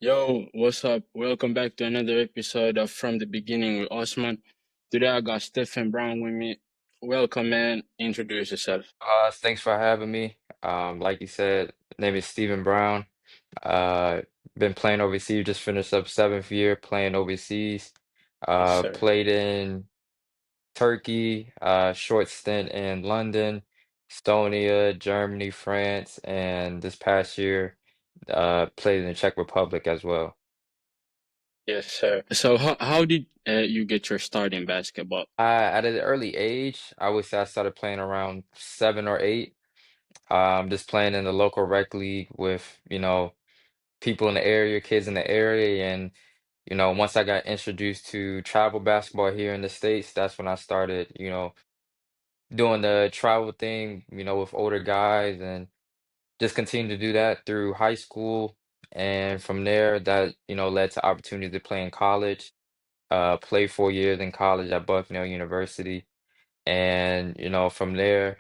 Yo, what's up? Welcome back to another episode of From the Beginning with Osman. Today I got Stephen Brown with me. Welcome, man. Introduce yourself. Thanks for having me. Like you said, name is Stephen Brown. Uh, been playing overseas, just finished up seventh year playing overseas. Yes, sir. Played in Turkey, short stint in London, Estonia, Germany, France, and this past year, played in the Czech Republic as well. Yes, sir. So how did you get your start in basketball? At an early age, I would say I started playing around 7 or 8. Just playing in the local rec league with, people in the area, kids in the area, and once I got introduced to travel basketball here in the States, that's when I started, doing the travel thing, with older guys and just continued to do that through high school. And from there, that, led to opportunity to play in college, play 4 years in college at Bucknell University. And, from there,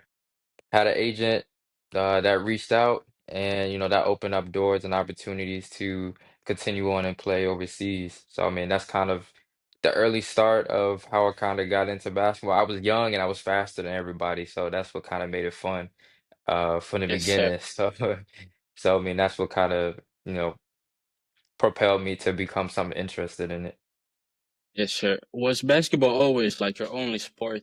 had an agent that reached out and that opened up doors and opportunities to continue on and play overseas. So I mean that's kind of the early start of how I kind of got into basketball. I was young and I was faster than everybody, so that's what kind of made it fun from the Yes, sir. beginning. So I mean that's what kind of propelled me to become something interested in it. Yes, sir. Was basketball always like your only sport,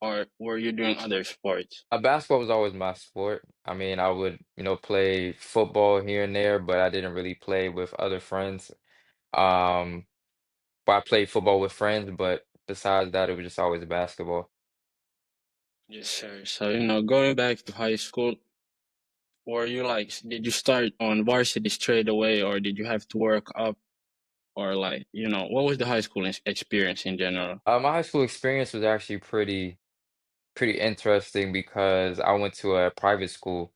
or were you doing other sports? Basketball was always my sport. I mean, I would, play football here and there, but I didn't really play with other friends. Um, but I played football with friends, but besides that, it was just always basketball. Yes, sir. So going back to high school, were you like, did you start on varsity straight away, or did you have to work up, or like, what was the high school experience in general? My high school experience was actually pretty interesting because I went to a private school,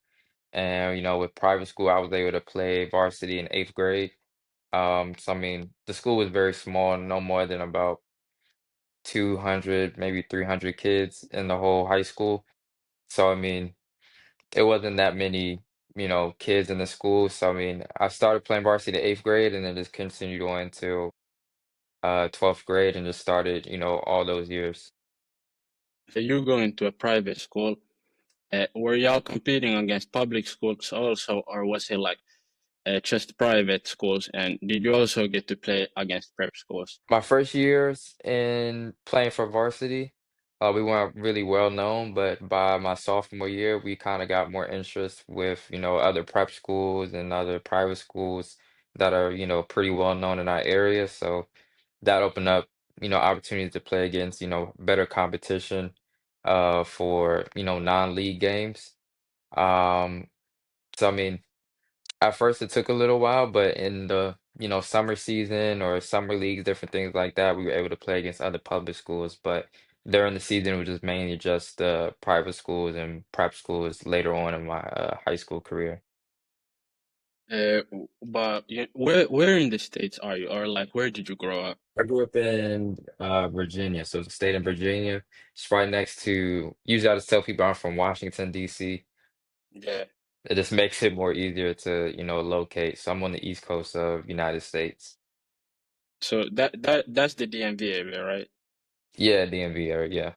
and with private school, I was able to play varsity in eighth grade. So I mean, the school was very small, no more than about 200, maybe 300 kids in the whole high school. So I mean, it wasn't that many, kids in the school. So I mean, I started playing varsity in eighth grade and then just continued on to 12th grade and just started, all those years. So you going to a private school. Were y'all competing against public schools also, or was it like just private schools? And did you also get to play against prep schools? My first years in playing for varsity, we weren't really well known, but by my sophomore year, we kind of got more interest with, other prep schools and other private schools that are, pretty well known in our area. So that opened up, opportunities to play against, better competition for, non-league games. Um, so I mean, at first, it took a little while, but in the, summer season or summer leagues, different things like that, we were able to play against other public schools. But during the season, it was just mainly just private schools and prep schools later on in my high school career. But where in the states are you, or like where did you grow up? I grew up in Virginia, so it's a state in Virginia. It's right next to, usually I just tell people I'm from Washington, D.C. Yeah. It just makes it more easier to, locate. So I'm on the East Coast of United States. So that's the DMV area, right? Yeah, DMV area, yeah.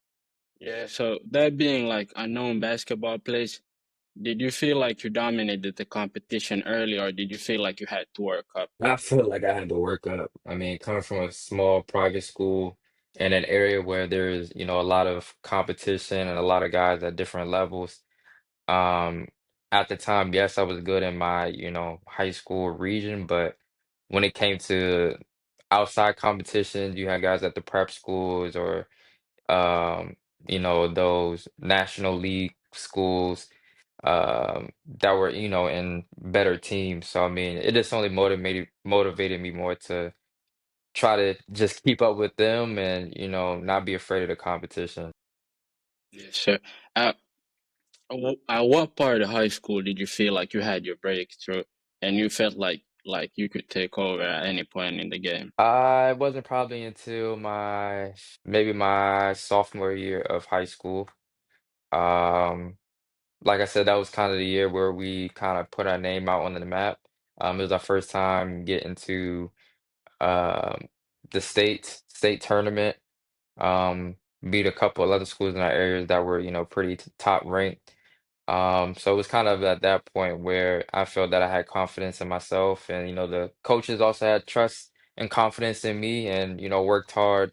Yeah. So that being like a known basketball place, did you feel like you dominated the competition early, or did you feel like you had to work up? I feel like I had to work up. I mean, coming from a small private school in an area where there's, a lot of competition and a lot of guys at different levels. Um, at the time, yes, I was good in my, high school region, but when it came to outside competitions, you had guys at the prep schools or um, those national league schools that were, in better teams. So I mean, it just only motivated me more to try to just keep up with them and, not be afraid of the competition. Yes, sir. At, at what part of high school did you feel like you had your breakthrough, and you felt like you could take over at any point in the game? I wasn't probably until maybe my sophomore year of high school. Um, like I said, that was kind of the year where we kind of put our name out on the map. It was our first time getting to um, the state tournament. Beat a couple of other schools in our areas that were, pretty top ranked. So it was kind of at that point where I felt that I had confidence in myself, and the coaches also had trust and confidence in me, and worked hard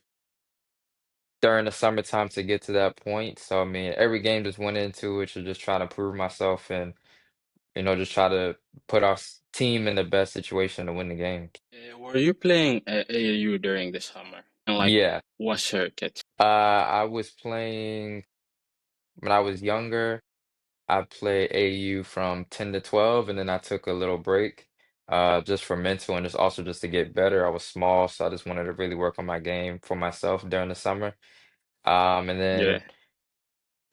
during the summertime to get to that point. So I mean, every game just went into it to just try to prove myself and just try to put our team in the best situation to win the game. Were you playing at AAU during the summer? And like, Yeah, what circuit? I was playing when I was younger. I played AU from 10 to 12, and then I took a little break just for mental and just also just to get better. I was small, so I just wanted to really work on my game for myself during the summer. And Yeah, then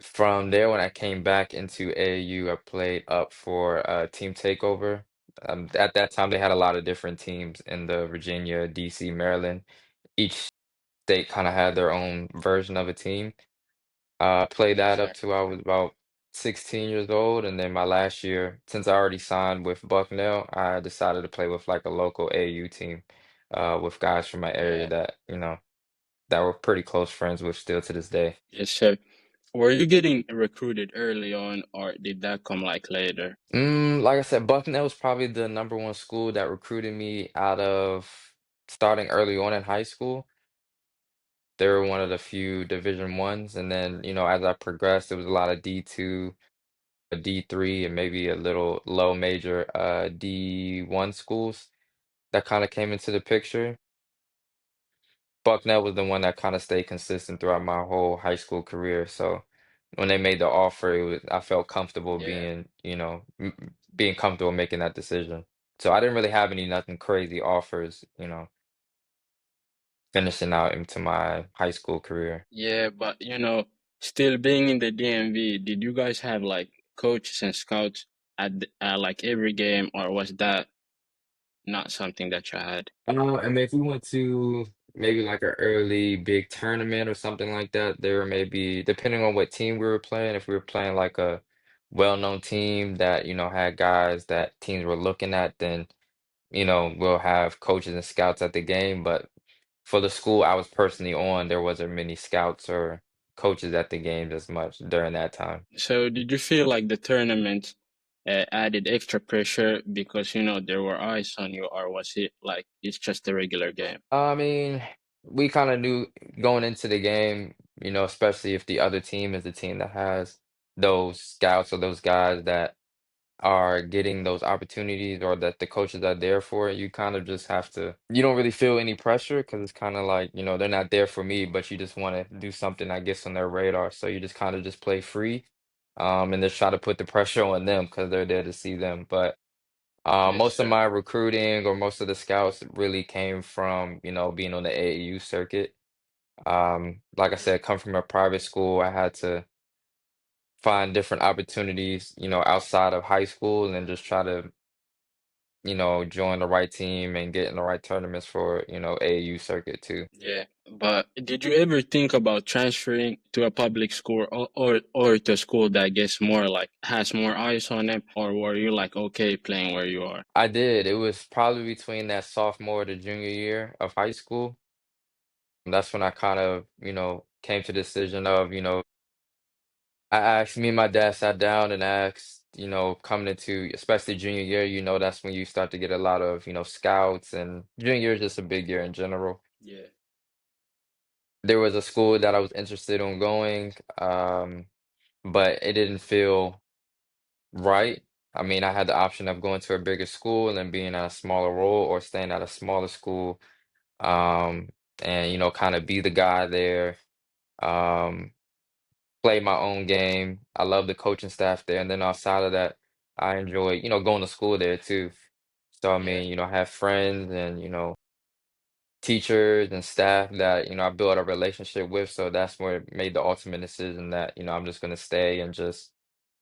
from there, when I came back into AAU, I played up for Team Takeover. At that time, they had a lot of different teams in the Virginia, DC, Maryland. Each state kind of had their own version of a team. Played yes, that up sir. to I was about 16 years old, and then my last year, since I already signed with Bucknell, I decided to play with like a local AU team, with guys from my area Yeah, that that we're pretty close friends with still to this day. yes, sir. Were you getting recruited early on, or did that come like later? Like I said, Bucknell was probably the number one school that recruited me out of starting early on in high school. They were one of the few Division ones, and then as I progressed, there was a lot of D2, a D3, and maybe a little low major D1 schools that kind of came into the picture. Bucknell was the one that kind of stayed consistent throughout my whole high school career. So when they made the offer, I felt comfortable Yeah, being comfortable making that decision. So I didn't really have any nothing crazy offers, finishing out into my high school career. yeah, but still being in the DMV, did you guys have like coaches and scouts at like every game, or was that not something that you had? I mean, if we went to maybe like an early big tournament or something like that, there may be, depending on what team we were playing, if we were playing like a well-known team that, had guys that teams were looking at, then, we'll have coaches and scouts at the game. But for the school I was personally on, there wasn't many scouts or coaches at the games as much during that time. So did you feel like the tournament added extra pressure because there were eyes on you, or was it like it's just a regular game? I mean, we kind of knew going into the game, especially if the other team is the team that has those scouts or those guys that are getting those opportunities or that the coaches are there for, you kind of just have to, you don't really feel any pressure because it's kind of like, they're not there for me, but you just want to do something that gets on their radar. So you just kind of just play free, and just try to put the pressure on them because they're there to see them. But Yes, most of sir. my recruiting or most of the scouts really came from, being on the AAU circuit. Like I Mm, said, come from a private school, I had to find different opportunities, outside of high school and just try to, join the right team and get in the right tournaments for, AAU circuit too. yeah. But did you ever think about transferring to a public school, or to a school that gets more like has more eyes on them, or were you like okay playing where you are? I did. It was probably between that sophomore to junior year of high school. That's when I kind of, came to the decision of, I asked me and my dad sat down and asked, coming into especially junior year, that's when you start to get a lot of, scouts and junior year is just a big year in general. Yeah. There was a school that I was interested in going, but it didn't feel right. I mean, I had the option of going to a bigger school and being at a smaller role or staying at a smaller school, um, and, kind of be the guy there. Um, Play my own game. I love the coaching staff there, and then outside of that, I enjoy, going to school there too. So I Yeah. mean, I have friends and teachers and staff that I built a relationship with. So that's where it made the ultimate decision that I'm just gonna stay and just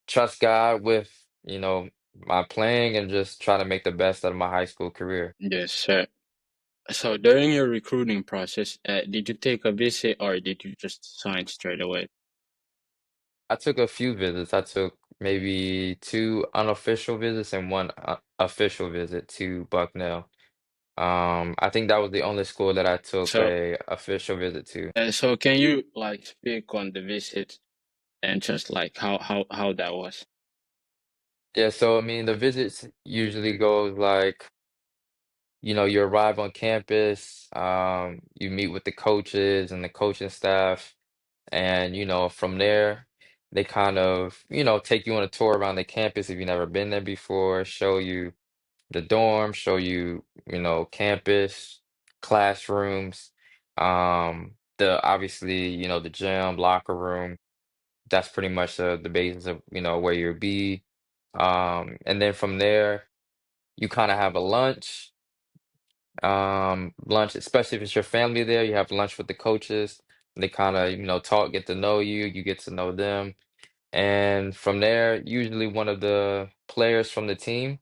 trust God with my playing and just try to make the best out of my high school career. Yes, sir. So during your recruiting process, did you take a visit, or did you just sign straight away? I took a few visits. I took maybe two unofficial visits and one official visit to Bucknell. I think that was the only school that I took So, a official visit to. so can you like speak on the visit and just like how that was? Yeah, so I mean, the visits usually goes like, you arrive on campus, you meet with the coaches and the coaching staff, and from there, they kind of, take you on a tour around the campus if you've never been there before, show you the dorm, show you, campus, classrooms, the obviously, the gym, locker room. That's pretty much the basis of, where you'll be. And then from there, you kind of have a lunch, especially if it's your family there, you have lunch with the coaches. They kind of, talk, get to know you, you get to know them. And from there, usually one of the players from the team,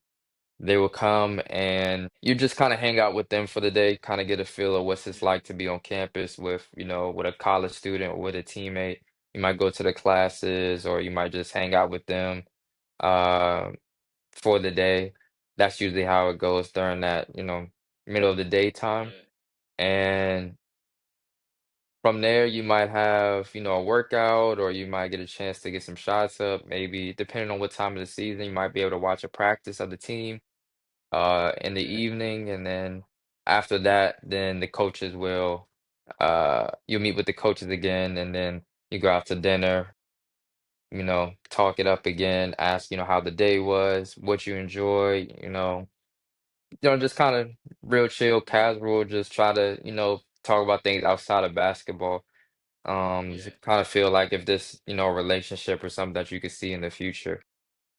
they will come and you just kind of hang out with them for the day, kind of get a feel of what's it's like to be on campus with, with a college student or with a teammate. You might go to the classes or you might just hang out with them uh, for the day. That's usually how it goes during that, middle of the daytime. Yeah, And from there, you might have, a workout or you might get a chance to get some shots up. Maybe depending on what time of the season, you might be able to watch a practice of the team in the yeah. evening, and then after that, then the coaches will you'll meet with the coaches again, and then you go out to dinner, talk it up again, ask, how the day was, what you enjoy, just kind of real chill, casual, just try to, talk about things outside of basketball. Yeah, Just kind of feel like if this, relationship or something that you could see in the future.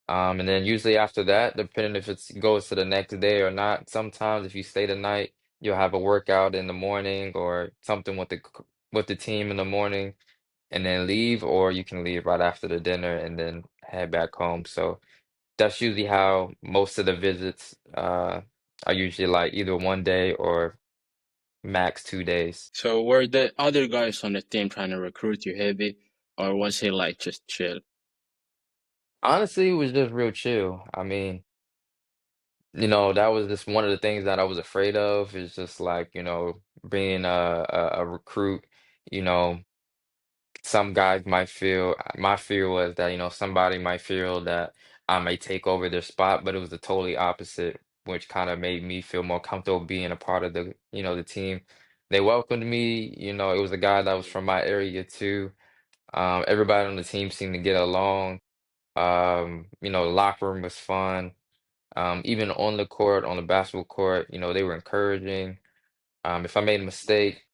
And then usually after that, depending if it goes to the next day or not, sometimes if you stay the night, you'll have a workout in the morning or something with with the team in the morning and then leave, or you can leave right after the dinner and then head back home. So that's usually how most of the visits are usually like either one day or max 2 days. so were the other guys on the team trying to recruit you heavy, or was he like just chill? Honestly, it was just real chill. I mean, that was just one of the things that I was afraid of is just like, being a recruit, you know, some guys might feel, my fear was that, somebody might feel that I may take over their spot, but it was the totally opposite, which kind of made me feel more comfortable being a part of the team. They welcomed me, it was a guy that was Yeah, from my area too. Everybody on the team seemed to get along. The locker room was fun. Even on the court, on the basketball court, they were encouraging. If I made a mistake,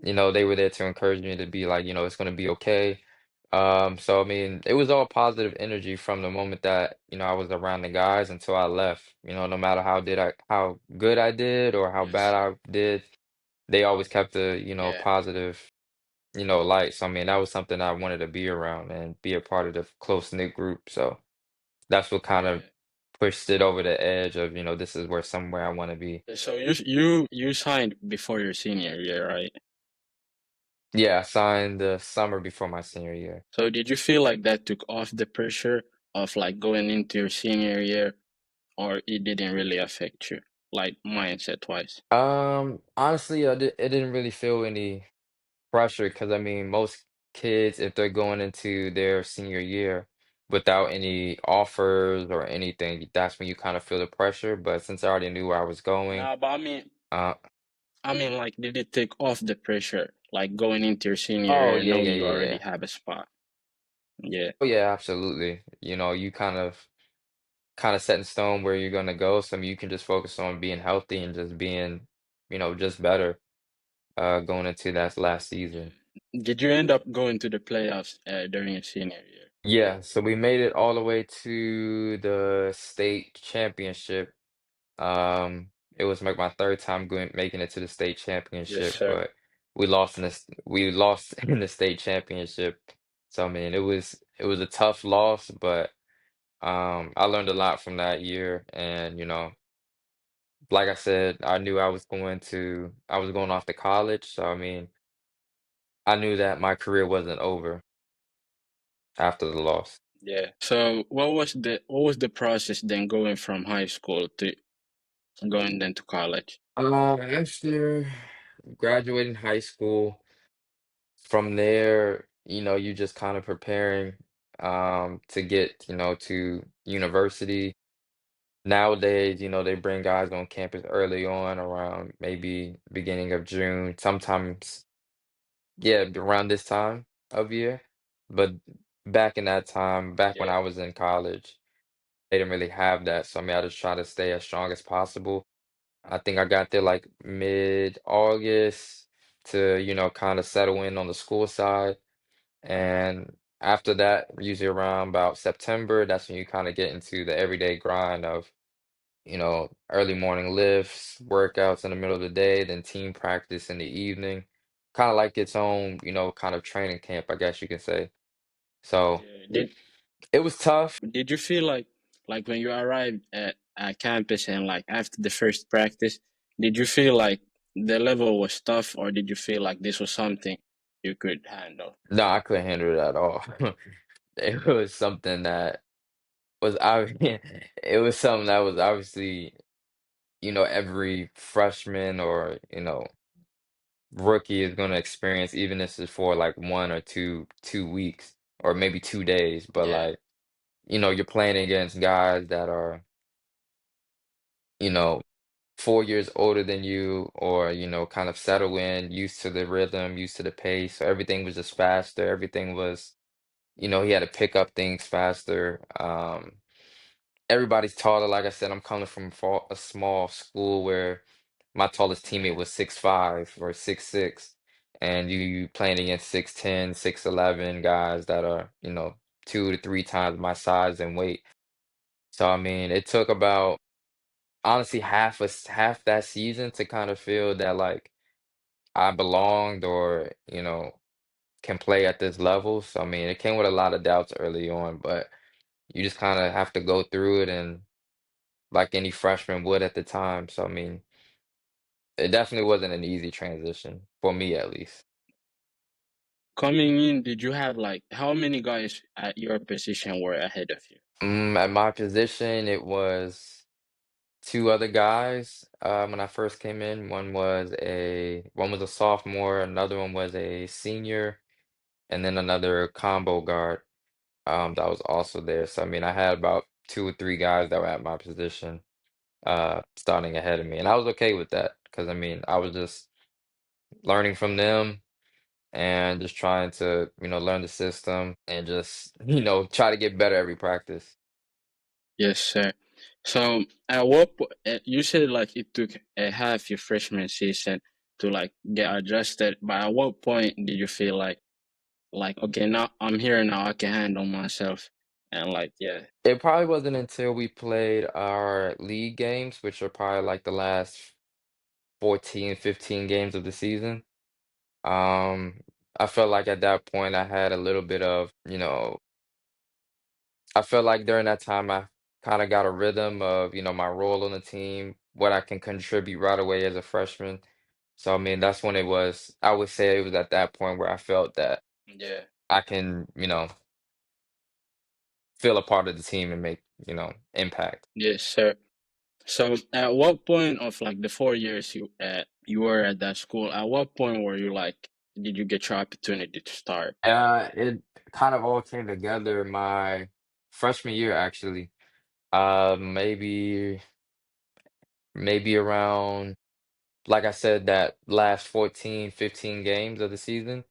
they were there to encourage me to be like, it's going to be okay. So I mean, it was all positive energy from the moment that, I was around the guys until I left. No matter how good I did or how yes, bad sir. I did, they always kept a, Yeah, positive, light. So I mean, that was something I wanted to be around and be a part of the close-knit group. So that's what kind of yeah. pushed it over the edge of, this is where somewhere I want to be. So you signed before your senior year, right? Yeah, I signed the summer before my senior year. So did you feel like that took off the pressure of like going into your senior year, or it didn't really affect you, like mindset wise? Honestly, it didn't really feel any pressure because I mean, most kids, if they're going into their senior year without any offers or anything, that's when you kind of feel the pressure. But since I already knew where I was going, Nah, but uh, like, did it take off the pressure, like going into your senior oh year, yeah, knowing yeah, you yeah, already yeah. have a spot? Yeah, Oh yeah, absolutely. You kind of set in stone where you're gonna go, so you can just focus on being healthy and just being, just better going into that last season. yeah. Did you end up going to the playoffs during your senior year? Yeah, so we made it all the way to the state championship. It was like my third time going making it to the state Yes, championship, sir. but we lost in the state championship. So I mean, it was a tough loss, but I learned a lot from that year, and like I said, I knew I was going off to college, so I mean, I knew that my career wasn't over. after the loss. Yeah. So what was the process then going from high school to going then to college? After graduating high school, from there, you just kind of preparing to get, to university. Nowadays, they bring guys on campus early on around maybe beginning of June, sometimes, yeah, around this time of year. But back in that time, back when Yeah. I was in college, they didn't really have that. So I mean, I just try to stay as strong as possible. I think I got there like mid-August to, kind of settle in on the school side. And after that, usually around about September, that's when you kind of get into the everyday grind of, early morning lifts, workouts in the middle of the day, then team practice in the evening. Kind of like its own, kind of training camp, I guess you can say. So Yeah. it was tough. Did you feel like when you arrived at campus and like after the first practice, did you feel like the level was tough, or did you feel like this was something you could handle? No, I couldn't handle it at all. It was something that was it was something that was obviously, every freshman or, rookie is going to experience, even if it's for like 1 or 2 weeks or maybe 2 days. But Yeah. like, you're playing against guys that are, you know, 4 years older than you or, kind of settle in, used to the rhythm, used to the pace. So everything was just faster. Everything was, he had to pick up things faster. Everybody's taller. Like I said, I'm coming from a small school where my tallest teammate Yeah. was 6'5" or 6'6", and you playing against 6'10", 6'11" guys that are, 2 to 3 times my size and weight. So I mean, it took about honestly half that season to kind of feel that like I belonged or, can play at this level. So I mean, it came with a lot of doubts early on, but you just kind of have to go through it and like any freshman would at the time. So I mean, it definitely wasn't an easy transition for me at least. Coming in, did you have like how many guys at your position were ahead of you? At my position, it was two other guys when I first came in. One was a sophomore, another one was a senior, and then another combo guard that was also there. So I mean, I had about 2 or 3 guys that were at my position starting ahead of me, and I was okay with that because I mean, I was just learning from them and just trying to, learn the system and just, try to get better every practice. Yes, sir. So at you said like it took a half your freshman season to like get adjusted, but at what point did you feel like okay, now I'm here, now I can handle myself, and like yeah. It probably wasn't until we played our league games, which are probably like the last 14, 15 games of the season. Um, I felt like at that point I had a little bit of, I felt like during that time I kind of got a rhythm of, my role on the team, what I can contribute right away as a freshman. So I mean, that's when I would say it was at that point where I felt that Yeah. I can, feel a part of the team and make, impact. Yes, sir. So at what point of like the 4 years you were at that school, at what point were you like did you get your opportunity to start? It kind of all came together my freshman year, actually. Maybe around, like I said, that last 14, 15 games of the season.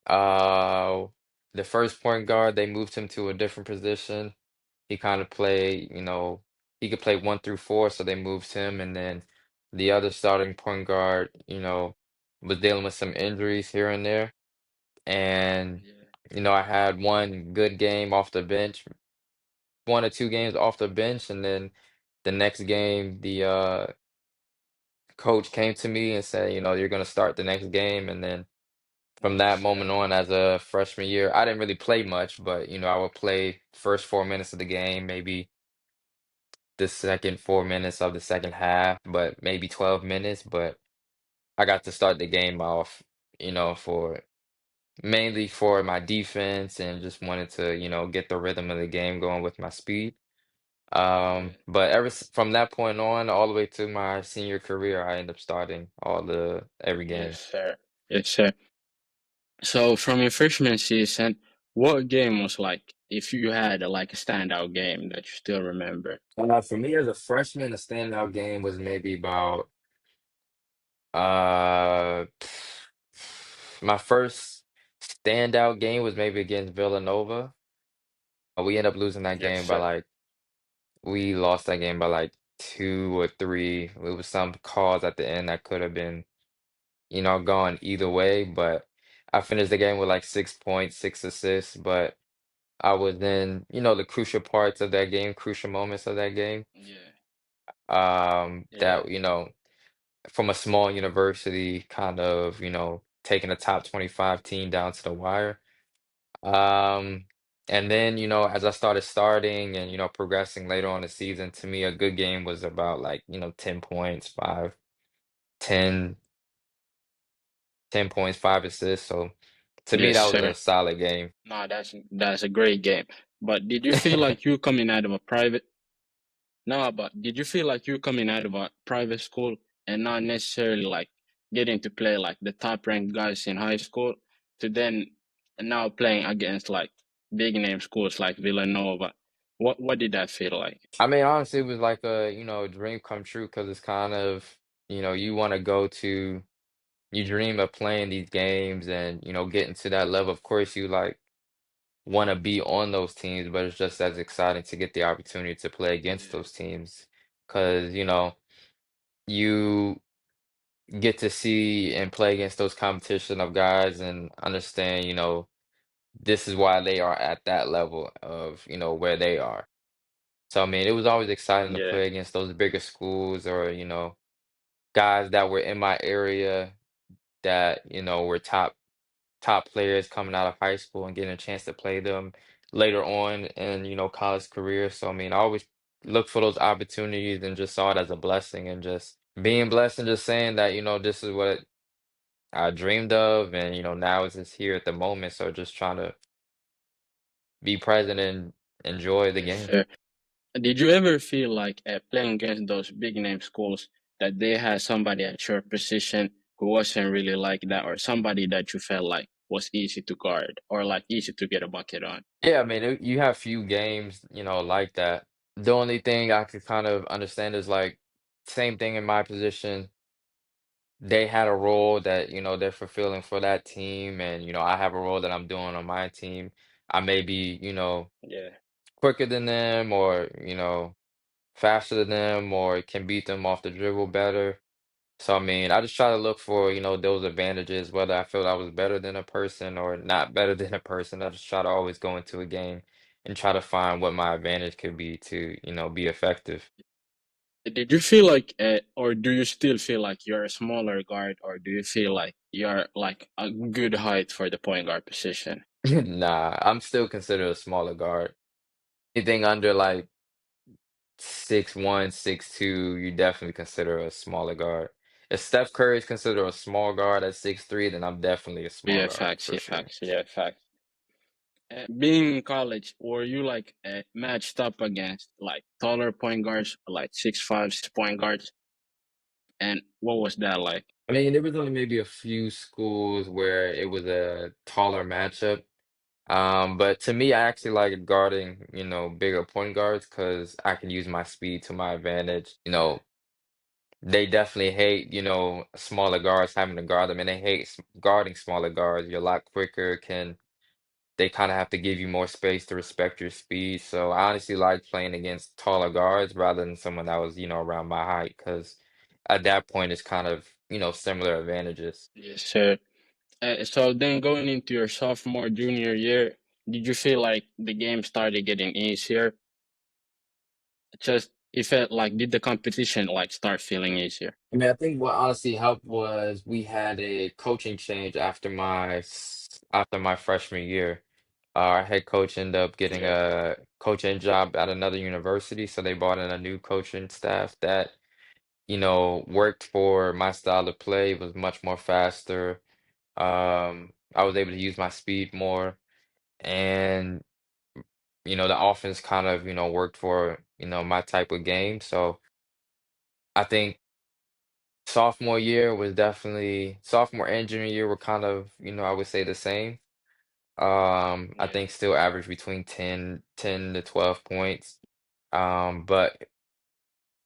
Uh, the first point guard, they moved him to a different position. He kind of played, he could play 1 through 4, so they moved him. And then the other starting point guard, was dealing with some injuries here and there. And, Yeah. I had one good game off the bench, 1 or 2 games off the bench. And then the next game, the coach came to me and said, you're going to start the next game. And then from Yes, that sir. moment on, as a freshman year, I didn't really play much, but I would play first 4 minutes of the game, maybe the second 4 minutes of the second half, but maybe 12 minutes. But I got to start the game off, for mainly for my defense and just wanted to, get the rhythm of the game going with my speed. Yeah. But from that point on, all the way to my senior career, I ended up starting every Yes, game. sir. Yes, sir. So from your freshman season, what game was like, if you had like a standout game that you still remember? For me as a freshman, a standout game was maybe about uh my first standout game was maybe against Villanova. We ended up losing that Yes, game by sir. like we lost that game by like 2 or 3. It was some calls at the end that could have been, gone either way, but I finished the game with like 6 points, 6 assists, but I was in, the crucial parts of that game, crucial moments of that game. Yeah. Yeah. That, from a small university, kind of, taking a top 25 team down to the wire. Um, and then, as I starting and, progressing later on the season, to me, a good game was about like, 10 points, 10, 10 points, 5 assists. So to me, Yes, that was a sir. solid game. No, that's a great game. But did you feel like you coming out of a private? No, but did you feel like you coming out of a private school and not necessarily like getting to play like the top ranked guys in high school to then now playing against like big name schools like Villanova? What did that feel like? I mean, honestly, it was like a, dream come true because it's kind of, you want to you dream of playing these games and, getting to that level. Of course, you like want to be on those teams, but it's just as exciting to get the opportunity to play against Yeah, those teams because, you get to see and play against those competition of guys and understand, this is why they are at that level of, where they are. So, I mean, it was always exciting to yeah, play against those bigger schools or, guys that were in my area that, were top players coming out of high school and getting a chance to play them later on in, college career. So, I mean, I always look for those opportunities and just saw it as a blessing and just being blessed and just saying that, this is what I dreamed of and, now it's just here at the moment. So just trying to be present and enjoy the yes, game. sir. Did you ever feel like playing against those big name schools that they had somebody at your position who wasn't really like that, or somebody that you felt like was easy to guard or like easy to get a bucket on? Yeah, I mean, you have few games, like that. The only thing I could kind of understand is like same thing in my position. They had a role that, they're fulfilling for that team, and I have a role that I'm doing on my team. I may be, Yeah, quicker than them or, faster than them or can beat them off the dribble better. So I mean, I just try to look for, those advantages, whether I feel I was better than a person or not better than a person. I just try to always go into a game and try to find what my advantage could be to, be effective. did you feel like, or do you still feel like you're a smaller guard, or do you feel like you're like a good height for the point guard position? Nah, I'm still considered a smaller guard. Anything under like 6'1", 6'2", you definitely consider a smaller guard. If Steph Curry is considered a small guard at 6'3", then I'm definitely a small Yeah, guard facts. for Yeah, sure. facts. Yeah, facts. Being in college, were you like matched up against like taller point guards, like 6'5", 6 point guards? And what was that like? I mean, there was only maybe a few schools where it was a taller matchup. But to me, I actually like guarding, bigger point guards because I can use my speed to my advantage. Yeah. They definitely hate, smaller guards having to guard them, and they hate guarding smaller guards. You're a lot quicker, they kind of have to give you more space to respect your speed. So I honestly like playing against taller guards rather than someone that was, around my height because at that point it's kind of, similar advantages. Yes, sir. So then going into your sophomore, junior year, did you feel like the game started getting easier? Just it felt like did the competition like start feeling easier? I mean, I think what honestly helped was we had a coaching change after my freshman year. Our head coach ended up getting Yeah. a coaching job at another university, so they brought in a new coaching staff that, worked for my style of play, was much more faster. I was able to use my speed more, and the offense kind of worked for my type of game. So I think sophomore and junior year were kind of I would say the same. I Yeah, think still average between 10 to 12 points. But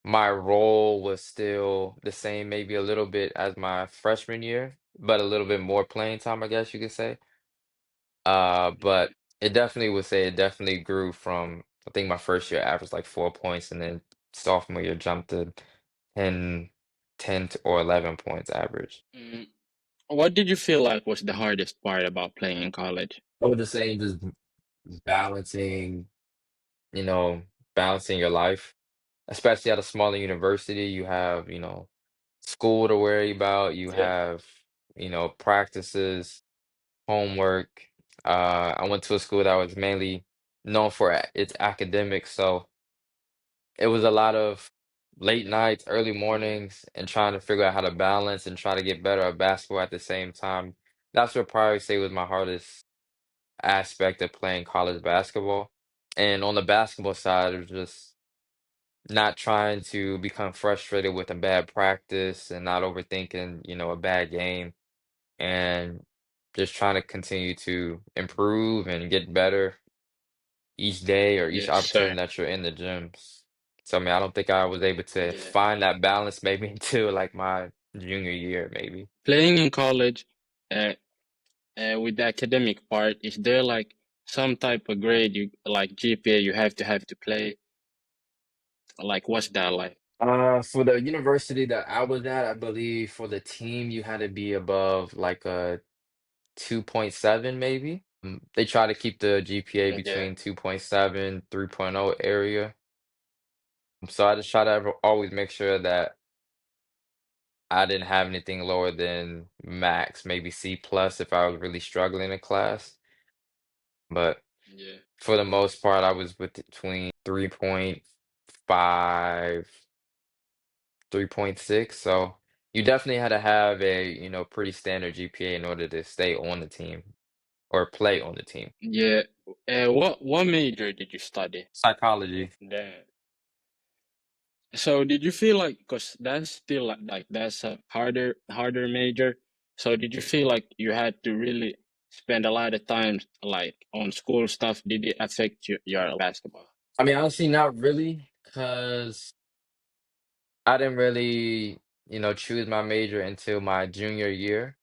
my role was still the same, maybe a little bit as my freshman year, but a little bit more playing time, I guess you could say. yeah. But it definitely grew from, I think my first year averaged like 4 points, and then sophomore year jumped to 10, or 11 points average. Mm. What did you feel like was the hardest part about playing in college? I would just say just balancing, you know, balancing your life, especially at a smaller university. You have, school to worry about, you Yeah, have, practices, homework. I went to a school that was mainly known for its academics, so it was a lot of late nights, early yeah, mornings, and trying to figure out how to balance and try to get better at basketball at the same time. That's what probably say was my hardest aspect of playing college basketball. And on the basketball side, it was just not trying to become frustrated with a bad practice and not overthinking, a bad game, and just trying to continue to improve and get better each day or each yes, sir. opportunity that you're in the gyms. So I mean, I don't think I was able to Yeah. find that balance maybe until like my junior year, maybe. Playing in college, uh, with the academic part, is there like some type of grade you like GPA you have to play? Like, what's that like? For the university that I was at, I believe for the team you had to be above like a 2.7 maybe. They try to keep the GPA Yeah, between 2.7, 3.0 area. So I just try to always make sure that I didn't have anything lower than max, maybe C plus if I was really struggling in class. But yeah, for the most part, I was between 3.5, 3.6. So you definitely had to have a, pretty standard GPA in order to stay on the team or play on the team. yeah. What major did you study? Psychology. Damn. So did you feel like, because that's still like that's a harder major. So did you feel like you had to really spend a lot of time like on school stuff? Did it affect your basketball? I mean, honestly, not really, because I didn't really, choose my major until my junior year.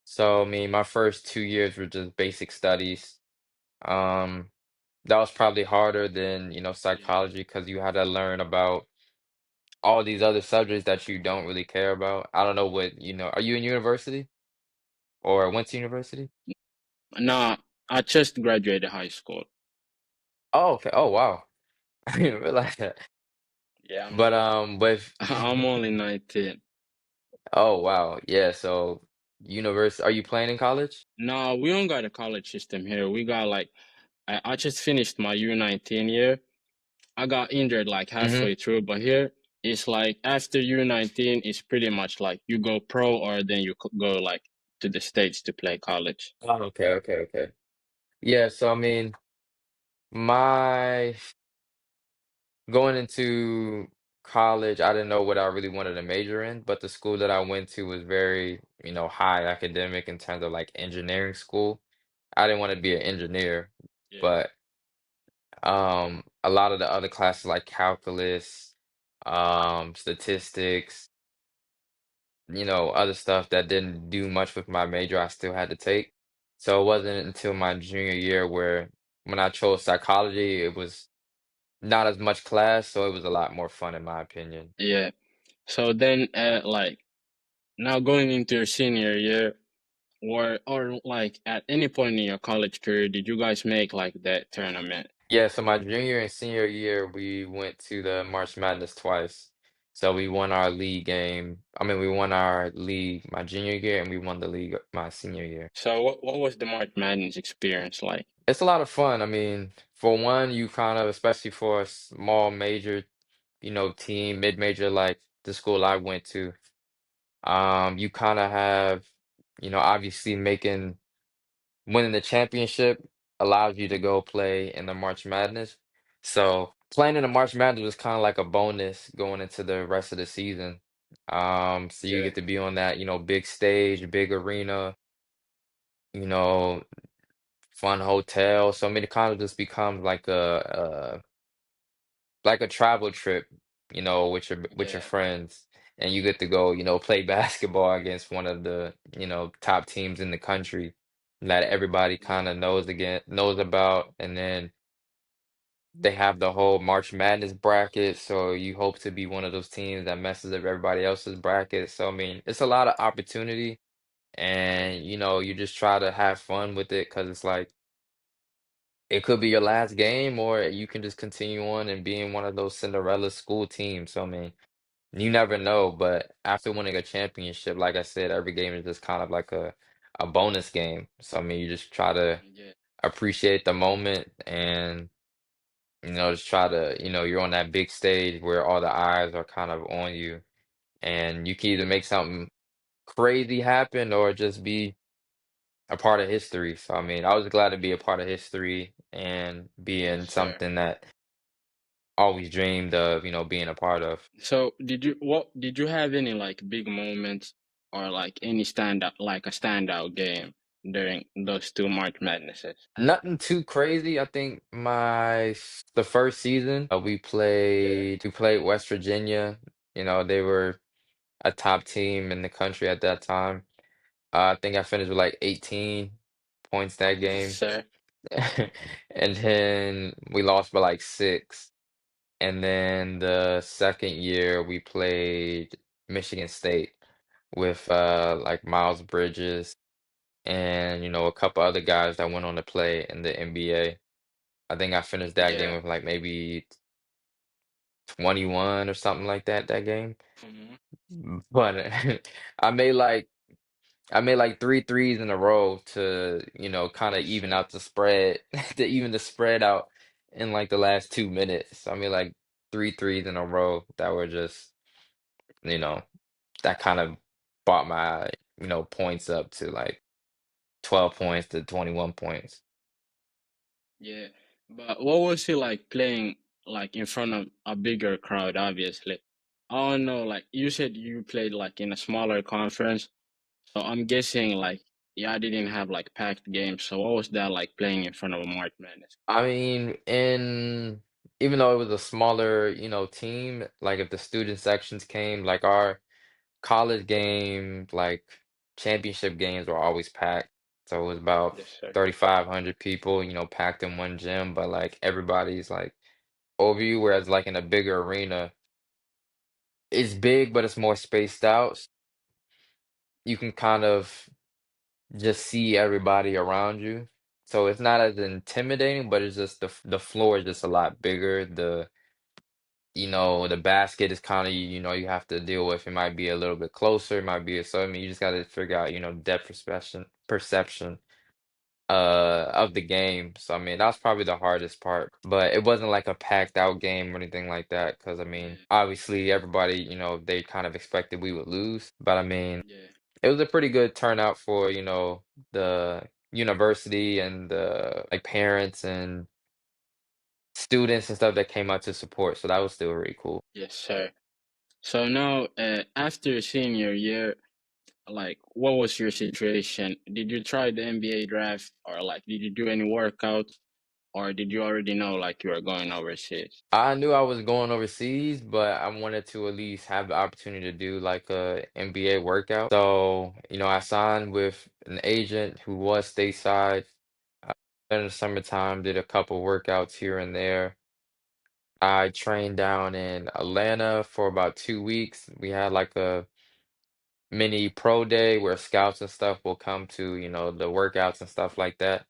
So, I mean, my first 2 years were just basic studies. Um, that was probably harder than, Yeah. psychology because you had to learn about all these other subjects that you don't really care about. I don't know are you in university or went to university? Nah, I just graduated high school. Oh, okay. Oh, wow. I didn't realize that. Yeah, But with I'm only 19. oh wow, yeah. So university, are you playing in college? No, we don't got a college system here. We got like I just finished my U19 year. I got injured like Hmm. halfway through, but here it's like after U19, it's pretty much like you go pro or then you go like to the States to play college. Oh, okay, okay, okay. Yeah, so I mean, my going into college, I didn't know what I really wanted to major in, but the school that I went to was very, high academic in terms of like engineering school. I didn't want to be an engineer, Yeah, but a lot of the other classes like calculus, statistics, other stuff that didn't do much with my major, I still had to take. So it wasn't until my junior year where when I chose psychology, it was not as much class, so it was a lot more fun in my opinion. yeah. So then, like now going into your senior year, or like at any point in your college career, did you guys make like that tournament? Yeah, so my junior and senior year, we went to the March Madness twice. So we won our league game. I mean, we won our league my junior year, and we won the league my senior year. So what was the March Madness experience like? It's a lot of fun. I mean, for one, you kind of, especially for a small major, team, mid-major like the school I went to, you kind of have, obviously making winning the championship allows you to go play in the March Madness. So playing in the March Madness was kind of like a bonus going into the rest of the season. So you Yeah, get to be on that, big stage, big arena, you know, fun hotel. So I mean, it kind of just becomes like a travel trip, with your yeah, friends, and you get to go, play basketball against one of the, top teams in the country that everybody kind yeah, of knows about, and then they have the whole March Madness bracket, so you hope to be one of those teams that messes up everybody else's bracket. So I mean, it's a lot of opportunity, yeah, and you just try to have fun with it because it's like it could be your last game, or you can just continue on and be in one of those Cinderella school teams. So I mean, you never know, but after winning a championship, like I said, every game is just kind of like a bonus game. So I mean, you just try to yeah, appreciate the moment and just try to, you're on that big stage where all the eyes are kind of on you, and you can either make something crazy happen or just be a part of history. So I mean, I was glad to be a part of history and be yes, in sir. something that always dreamed of, being a part of. So did you have any like big moments or like any standout like a standout game during those two March Madnesses? Nothing too crazy. I think the first season Yeah, we played West Virginia. They were a top team in the country at that time. I think I finished with like 18 points that yes, game. sir. And then we lost by like six. And then the second year we played Michigan State with like Miles Bridges and a couple other guys that went on to play in the NBA. I think I finished that game Yeah. with like maybe 21 or something like that game. Hmm. But I made like I made like three threes in a row to, kind of Yes, even sir. out the spread, to even the spread out in like the last 2 minutes. I made like three threes in a row that were just, you know, that kind of brought my, points up to like 12 points to 21 points. Yeah. But what was it like playing like in front of a bigger crowd, obviously? I don't know, like you said you played like in a smaller conference. So I'm guessing like yeah, I didn't have like packed games. So what was that like playing in front of a March Madness? I mean, even though it was a smaller, team, like if the student sections came, like our college game, like championship games were always packed. So it was about Yes, sir. 3,500 people, packed in one gym, but like everybody's like over you, whereas like in a bigger arena, it's big, but it's more spaced out. You can kind of just see everybody around you. So it's not as intimidating, but it's just the floor is just a lot bigger. The basket is kind of, you have to deal with. It might be a little bit closer, it might be so I mean, you just got to figure out, depth perception of the game. So I mean, that's probably the hardest part. But it wasn't like a packed out game or anything like that. Because I mean, Yeah, obviously everybody, they kind of expected we would lose. But I mean, yeah, it was a pretty good turnout for, the university and the like parents and students and stuff that came out to support. So that was still really cool. yes, sir. So now, after senior year, like, what was your situation? Did you try the NBA draft, or like, did you do any workouts, or did you already know like you were going overseas? I knew I was going overseas, but I wanted to at least have the opportunity to do like a NBA workout. So, I signed with an agent who was stateside. Uh, in the summertime, did a couple workouts here and there. I trained down in Atlanta for about 2 weeks. We had like a mini pro day where scouts and stuff will come to, the workouts and stuff like that.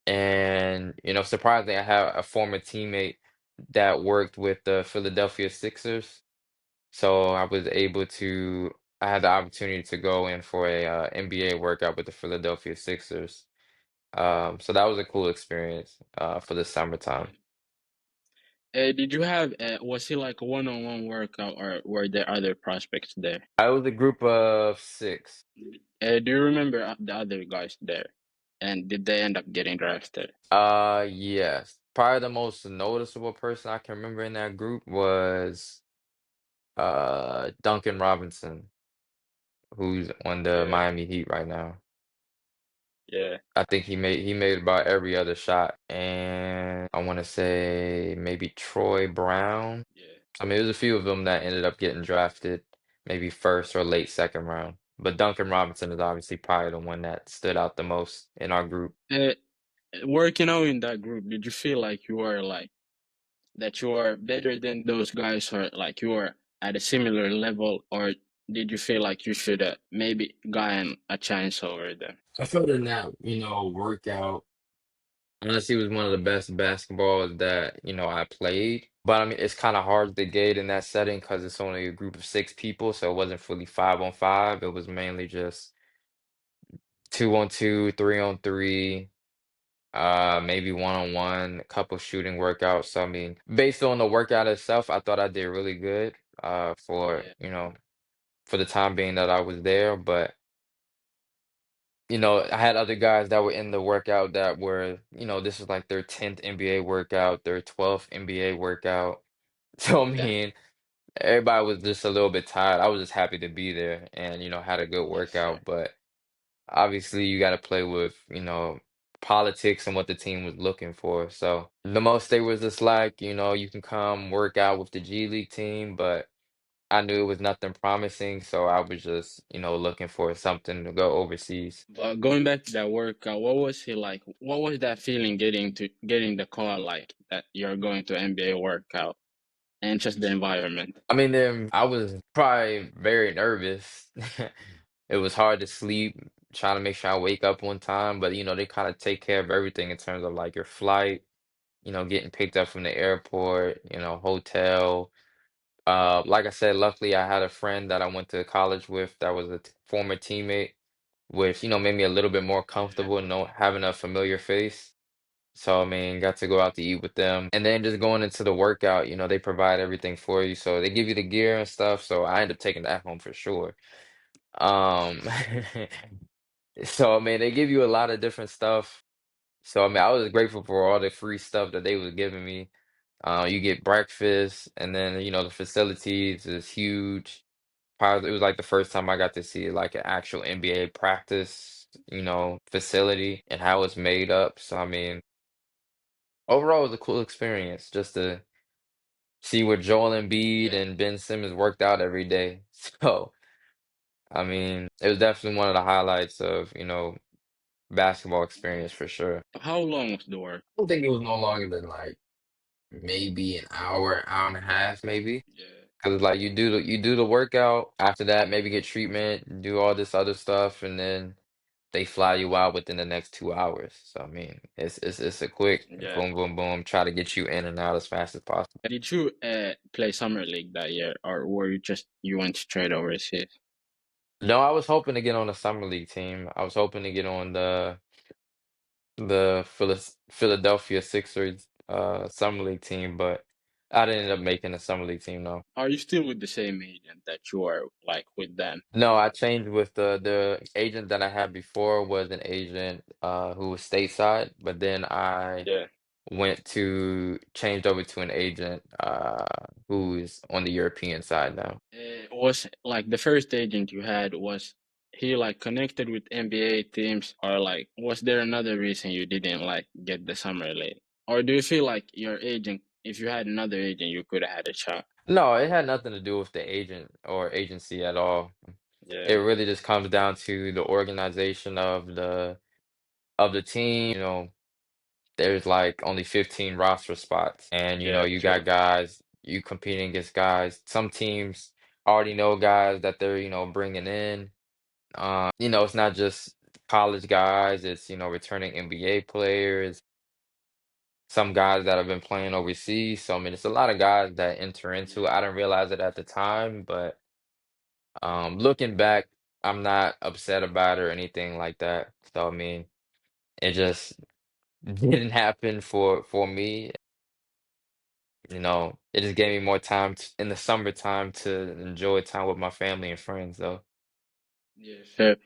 And, surprisingly, I have a former teammate that worked with the Philadelphia Sixers. So I had the opportunity to go in for a NBA workout with the Philadelphia Sixers. So that was a cool experience for the summertime. Yeah. Did you have was it like a one-on-one workout, or were there other prospects there? I was a group of six. Do you remember the other guys there? And did they end up getting drafted? Yes. Probably the most noticeable person I can remember in that group was Duncan Robinson, who's on the Yeah, Miami Heat right now. yeah, I think he made about every other shot, and I want to say maybe Troy Brown. yeah. I mean, there's a few of them that ended up getting drafted, maybe first or late second round. But Duncan Robinson is obviously probably the one that stood out the most in our group. Uh, Working out in that group, did you feel like you were like that you are better than those guys, or like you are at a similar level, or did you feel like you should maybe gotten a chance over them? I felt in that, workout. Honestly, it was one of the best basketballs that, I played. But I mean, it's kind of hard to gauge in that setting because it's only a group of six people, so it wasn't fully 5 on 5. It was mainly just 2 on 2, 3 on 3, maybe 1 on 1, a couple shooting workouts. So I mean, based on the workout itself, I thought I did really good, for, Yeah, for the time being that I was there. But I had other guys that were in the workout that were, this was like their 10th NBA workout, their 12th NBA workout. So, I damn. mean, everybody was just a little bit tired. I was just happy to be there and, had a good Yes, sir. workout. But obviously, you got to play with, politics and what the team was looking for. So, the most they was just like, you can come work out with the G League team, but I knew it was nothing promising. So, I was just, looking for something to go overseas. But going back to that workout, what was he like? What was that feeling getting the call like that you're going to NBA workout and just the environment? I mean, then I was probably very nervous. It was hard to sleep, trying to make sure I wake up on time, but they kind of take care of everything in terms of like your flight, getting picked up from the airport, hotel. Like I said, luckily I had a friend that I went to college with that was a former teammate, which, made me a little bit more Yeah, comfortable, having a familiar face. So, I mean, got to go out to eat with them. And then just going into the workout, they provide everything for you. So they give you the gear and stuff. So I end up taking that home for sure. Um, so I mean, they give you a lot of different stuff. So I mean, I was grateful for all the free stuff that they was giving me. You get breakfast, and then the facilities is huge. Probably it was like the first time I got to see like an actual NBA practice, facility and how it's made up. So I mean, overall, it was a cool experience just to see where Joel Embiid yeah, and Ben Simmons worked out every day. So, I mean, it was definitely one of the highlights of, basketball yeah. experience for sure. How long was the work? I don't think it was no longer than like maybe an hour, hour and a half, maybe. Yeah, Because like you do the workout, after that, maybe get treatment, do all this other stuff, and then they fly you out within the next 2 hours. So I mean, it's a quick yeah. boom, boom, boom, try to get you in and out as fast as possible. Did you play summer league that year, or were you went straight overseas? No, I was hoping to get on the summer league team. I was hoping to get on the Philadelphia Sixers summer league team, but I didn't end up making the summer league team, no. Are you still with the same agent that you are like with them? No, I changed with the agent that I had before was an agent who was stateside, but then I Yeah. changed over to an agent who's on the European side now. Was like the first agent you had, was he like connected with NBA teams, or like was there another reason you didn't like get the summer league? Or do you feel like your agent, if you had another agent, you could have had a shot? No, it had nothing to do with the agent or agency at all. It Yeah, really just comes down to the organization of the team. There's like only 15 roster spots, and yeah, you true. got guys, you competing against guys. Some teams already know guys that they're bringing in. It's not just college guys. It's returning NBA players. Some guys that have been playing overseas. So I mean, it's a lot of guys that enter into it. Yeah, I didn't realize it at the time, but looking back, I'm not upset about it or anything like that. So I mean, it just didn't happen for me. It just gave me more time in the summertime to enjoy time with my family and friends, though. yeah, fair.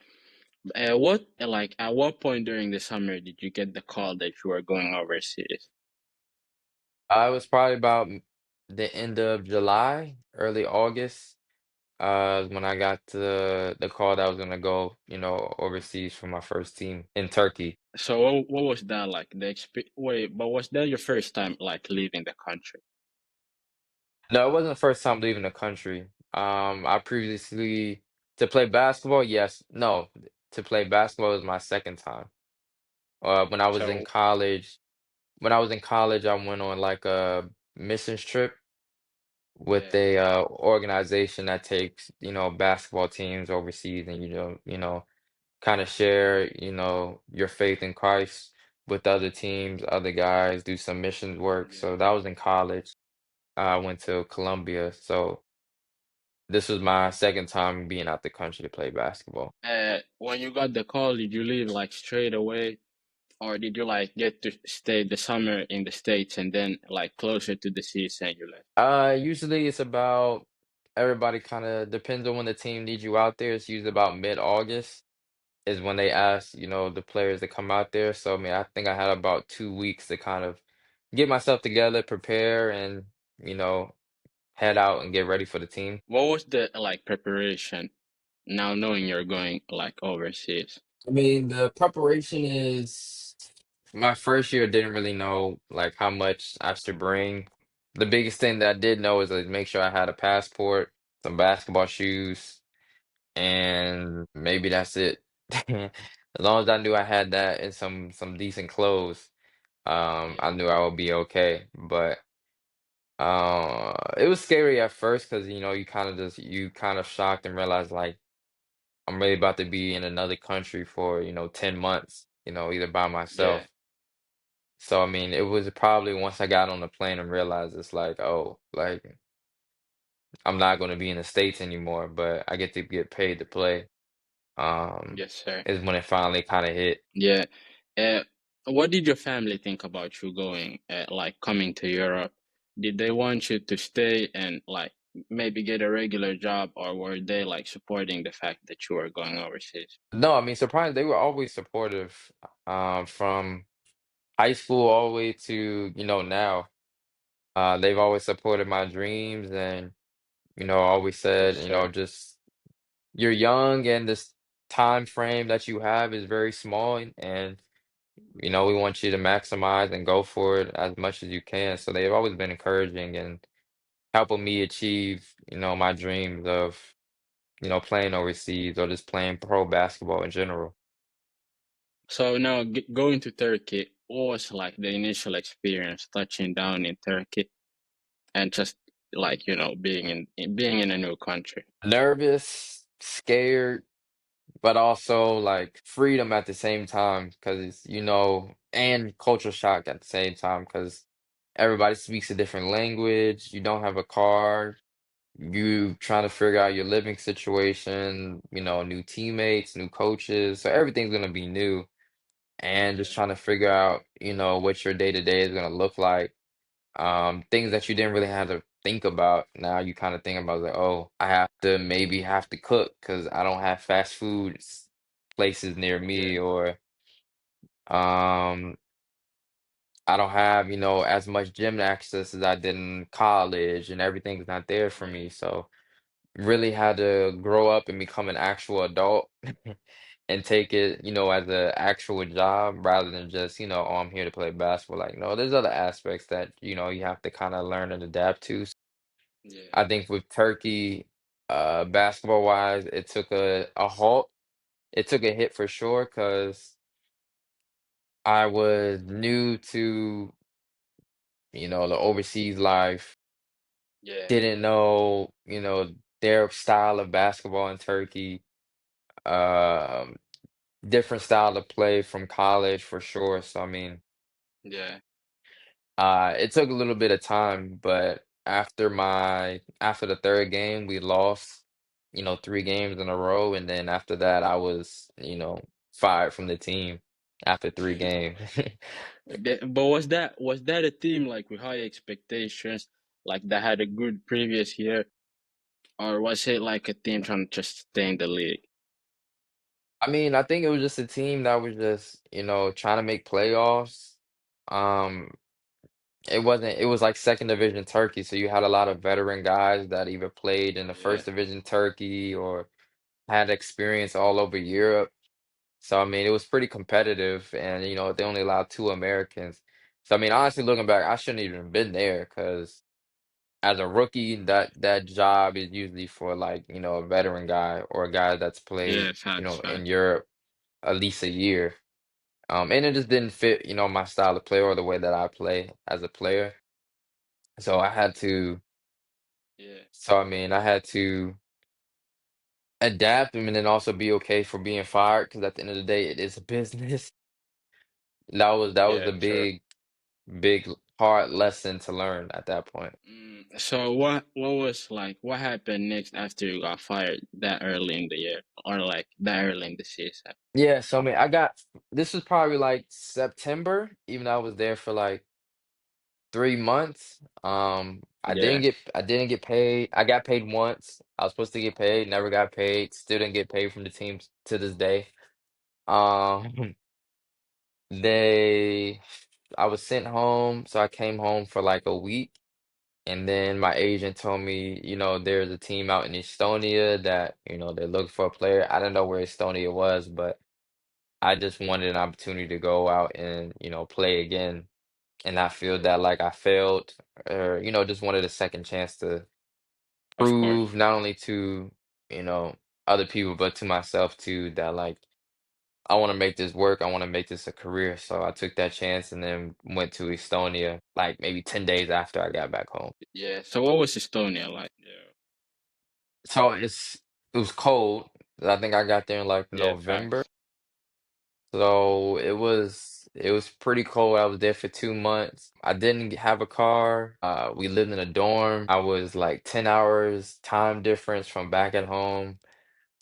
At what point during the summer did you get the call that you were going overseas? I was probably about the end of July, early August, when I got the call that I was gonna go, overseas for my first team in Turkey. So what was that like? Wait, but was that your first time like leaving the country? No, it wasn't the first time leaving the country. I previously to play basketball, yes. No, to play basketball was my second time. When I was in So college, I went on like a missions trip with yeah, a organization that takes, basketball teams overseas and kind of share, your faith in Christ with other teams, other guys, do some missions work. yeah. So that was in college. I went to Columbia. So this was my second time being out the country to play basketball. When you got the call, did you leave like straight away, or did you like get to stay the summer in the States and then like closer to the season you left? Usually it's about everybody kind of depends on when the team needs you out there. It's usually about mid-August is when they ask, the players to come out there. So I mean, I think I had about 2 weeks to kind of get myself together, prepare, and you know, head out and get ready for the team. What was the like preparation now knowing you're going like overseas? I mean, the preparation is my first year didn't really know like how much I should bring. The biggest thing that I did know is like make sure I had a passport, some basketball shoes, and maybe that's it. As long as I knew I had that and some decent clothes, I Yeah, knew I would be okay. But it was scary at first because you kind of shocked and realized like I'm really about to be in another country for 10 months, either by yeah, myself. So I mean, it was probably once I got on the plane and realized it's like, oh, like I'm not going to be in the States anymore, but I get to get paid to play. Um, yes, sir. is when it finally kind of hit. Yeah. Uh, what did your family think about you going, like coming to Europe? Did they want you to stay and like maybe get a regular job, or were they like supporting the fact that you were going overseas? No, I mean, surprised they were always supportive, from high school all the way to, now. They've always supported my dreams and, always Yes, said, sir. just you're young and this time frame that you have is very small and we want you to maximize and go for it as much as you can. So they've always been encouraging and helping me achieve, my dreams of, playing overseas or just playing pro basketball in general. So now going to Turkey, what was like the initial experience touching down in Turkey and just like being in a new country? Nervous, scared, but also like freedom at the same time because and culture shock at the same time because everybody speaks a different language. You don't have a car. You trying to figure out your living situation, new teammates, new coaches. So everything's gonna be new. And just Yeah, trying to figure out, what your day to day is gonna look like. Things that you didn't really have to think about. Now you kind of think about like, oh, I have to maybe have to cook because I don't have fast food places near yeah, me, or um, I don't have, as much gym access as I did in college, and everything's not there for yeah, me. So really had to grow up and become an actual adult and take it, as a actual job rather than just, oh, I'm here to play basketball. Like, no, there's other aspects that, you have to kind of learn and adapt to. yeah, I think with Turkey, basketball wise, it took a halt. It took a hit for sure because I was new to, the overseas life. yeah, Didn't know, their style of basketball in Turkey. Um, Different style of play from college for sure. So I mean, yeah. it took a little bit of time, but after the third game, we lost, 3 games in a row, and then after that, I was, fired from the team after 3 games. But was that a team like with high expectations, like that had a good previous year, or was it like a team trying to just stay in the league? I mean, I think it was just a team that was just, trying to make playoffs. Um, it was like second division Turkey, so you had a lot of veteran guys that either played in the Yeah, first division Turkey or had experience all over Europe. So I mean, it was pretty competitive, and they only allowed two Americans. So I mean, honestly, looking back, I shouldn't even been there because as a rookie, that job is usually for like a veteran guy or a guy that's played yeah, facts, in facts. Europe at least a year. And it just didn't fit my style of play or the way that I play as a player. So I had to. Yeah, So I mean, I had to adapt and then also be okay for being fired because at the end of the day, it is a business. That was yeah, a true. big hard lesson to learn at that point. So what was like what happened next after you got fired that early in the year or like that early in the season? Yeah, so I mean, this was probably like September, even though I was there for like 3 months. Yeah, I didn't get paid. I got paid once. I was supposed to get paid, never got paid, still didn't get paid from the teams to this day. Um, they I was sent home, so I came home for like a week. And then my agent told me, there's a team out in Estonia that, they're looking for a player. I didn't know where Estonia was, but I just wanted an opportunity to go out and, play again. And I feel yeah, that like I failed or, just wanted a second chance to of course. prove not only to, you know, other people, but to myself too, that like I want to make this work. I want to make this a career. So I took that chance and then went to Estonia like maybe 10 days after I got back home. Yeah. So what was Estonia like? Yeah. So it was cold. I think I got there in like Yeah, November. facts. So it was pretty cold. I was there for 2 months. I didn't have a car. We lived in a dorm. I was like 10 hours time difference from back at home.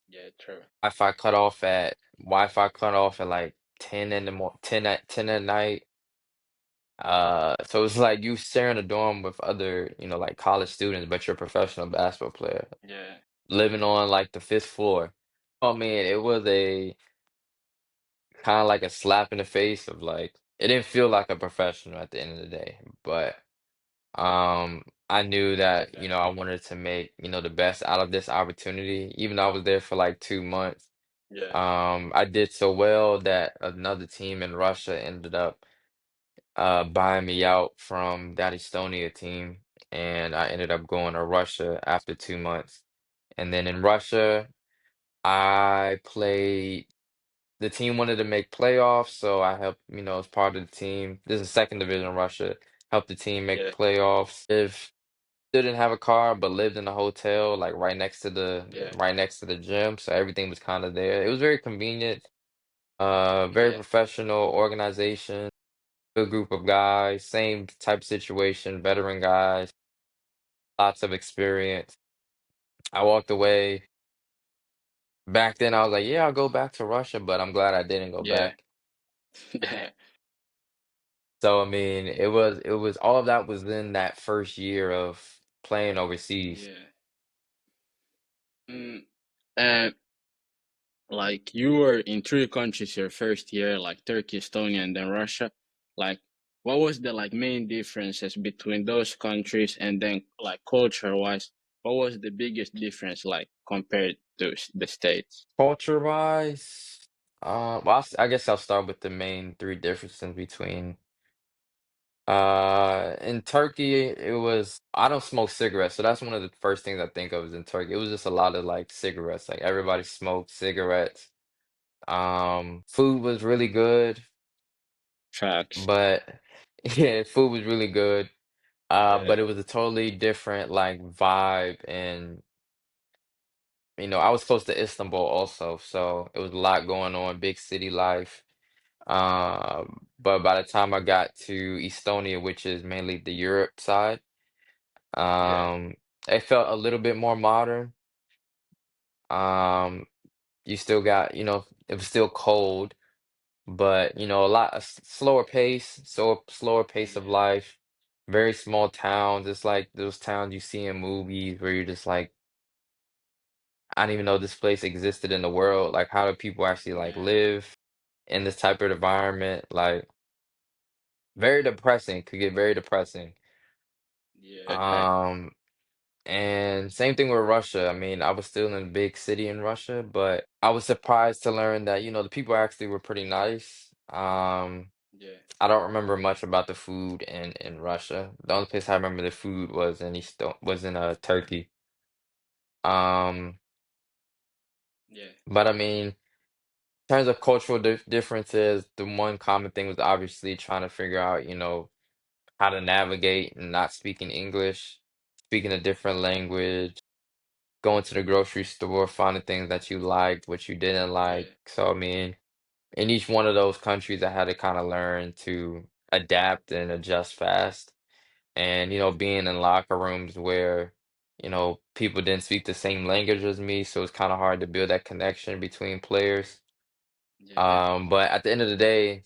Yeah, true. Wi-Fi cut off at like 10 in the mo 10 at night. So it's like you share in a dorm with other, like college students, but you're a professional basketball player Yeah, living on like the fifth floor. Oh man, it was a kind of like a slap in the face of like it didn't feel like a professional at the end of the day, but I knew that, I definitely. wanted to make, the best out of this opportunity. Even though I was there for like 2 months. Yeah, I did so well that another team in Russia ended up buying me out from that Estonia team, and I ended up going to Russia after 2 months. And then in Russia, I played. The team wanted to make playoffs, so I helped, as part of the team. This is second division Russia. Helped the team make yeah, playoffs. If still didn't have a car, but lived in a hotel, like yeah, right next to the gym, so everything was kind of there. It was very convenient. Very yeah, professional organization, good group of guys, same type situation, veteran guys, lots of experience. I walked away. Back then, I was like, yeah, I'll go back to Russia, but I'm glad I didn't go yeah, back. yeah, So I mean, it was all of that was in that first year of playing overseas. yeah. Mm, and like you were in three countries your first year, like Turkey, Estonia, and then Russia. Like, what was the like main differences between those countries and then like culture wise? What was the biggest difference like compared to the States? Culture-wise, well, I guess I'll start with the main three differences between. In Turkey, it was I don't smoke cigarettes, so that's one of the first things I think of is in Turkey. It was just a lot of like cigarettes, like everybody smoked cigarettes. Food was really good, Facts. but yeah, food was really good. Yeah, But it was a totally different like vibe, and I was close to Istanbul also, so it was a lot going on, big city life. But by the time I got to Estonia, which is mainly the Europe side, yeah, um, it felt a little bit more modern. Um, you still got, it was still cold, but a lot of slower pace, so slower pace of yeah, life. Very small towns. It's like those towns you see in movies where you're just like, I didn't even know this place existed in the world. Like, how do people actually like Yeah. live in this type of environment? Like, very depressing. Could get very depressing. Yeah. Um, and same thing with Russia. I mean, I was still in a big city in Russia, but I was surprised to learn that, the people actually were pretty nice. Yeah. I don't remember much about the food in Russia. The only place I remember the food was in Turkey. Um, Yeah. but I mean, in terms of cultural differences, the one common thing was obviously trying to figure out, how to navigate and not speaking English, speaking a different language, going to the grocery store, finding things that you liked, what you didn't like. Yeah. So I mean, in each one of those countries, I had to kind of learn to adapt and adjust fast. And, Yeah. being in locker rooms where, people didn't speak the same language as me, so it's kind of hard to build that connection between players. Yeah. But at the end of the day,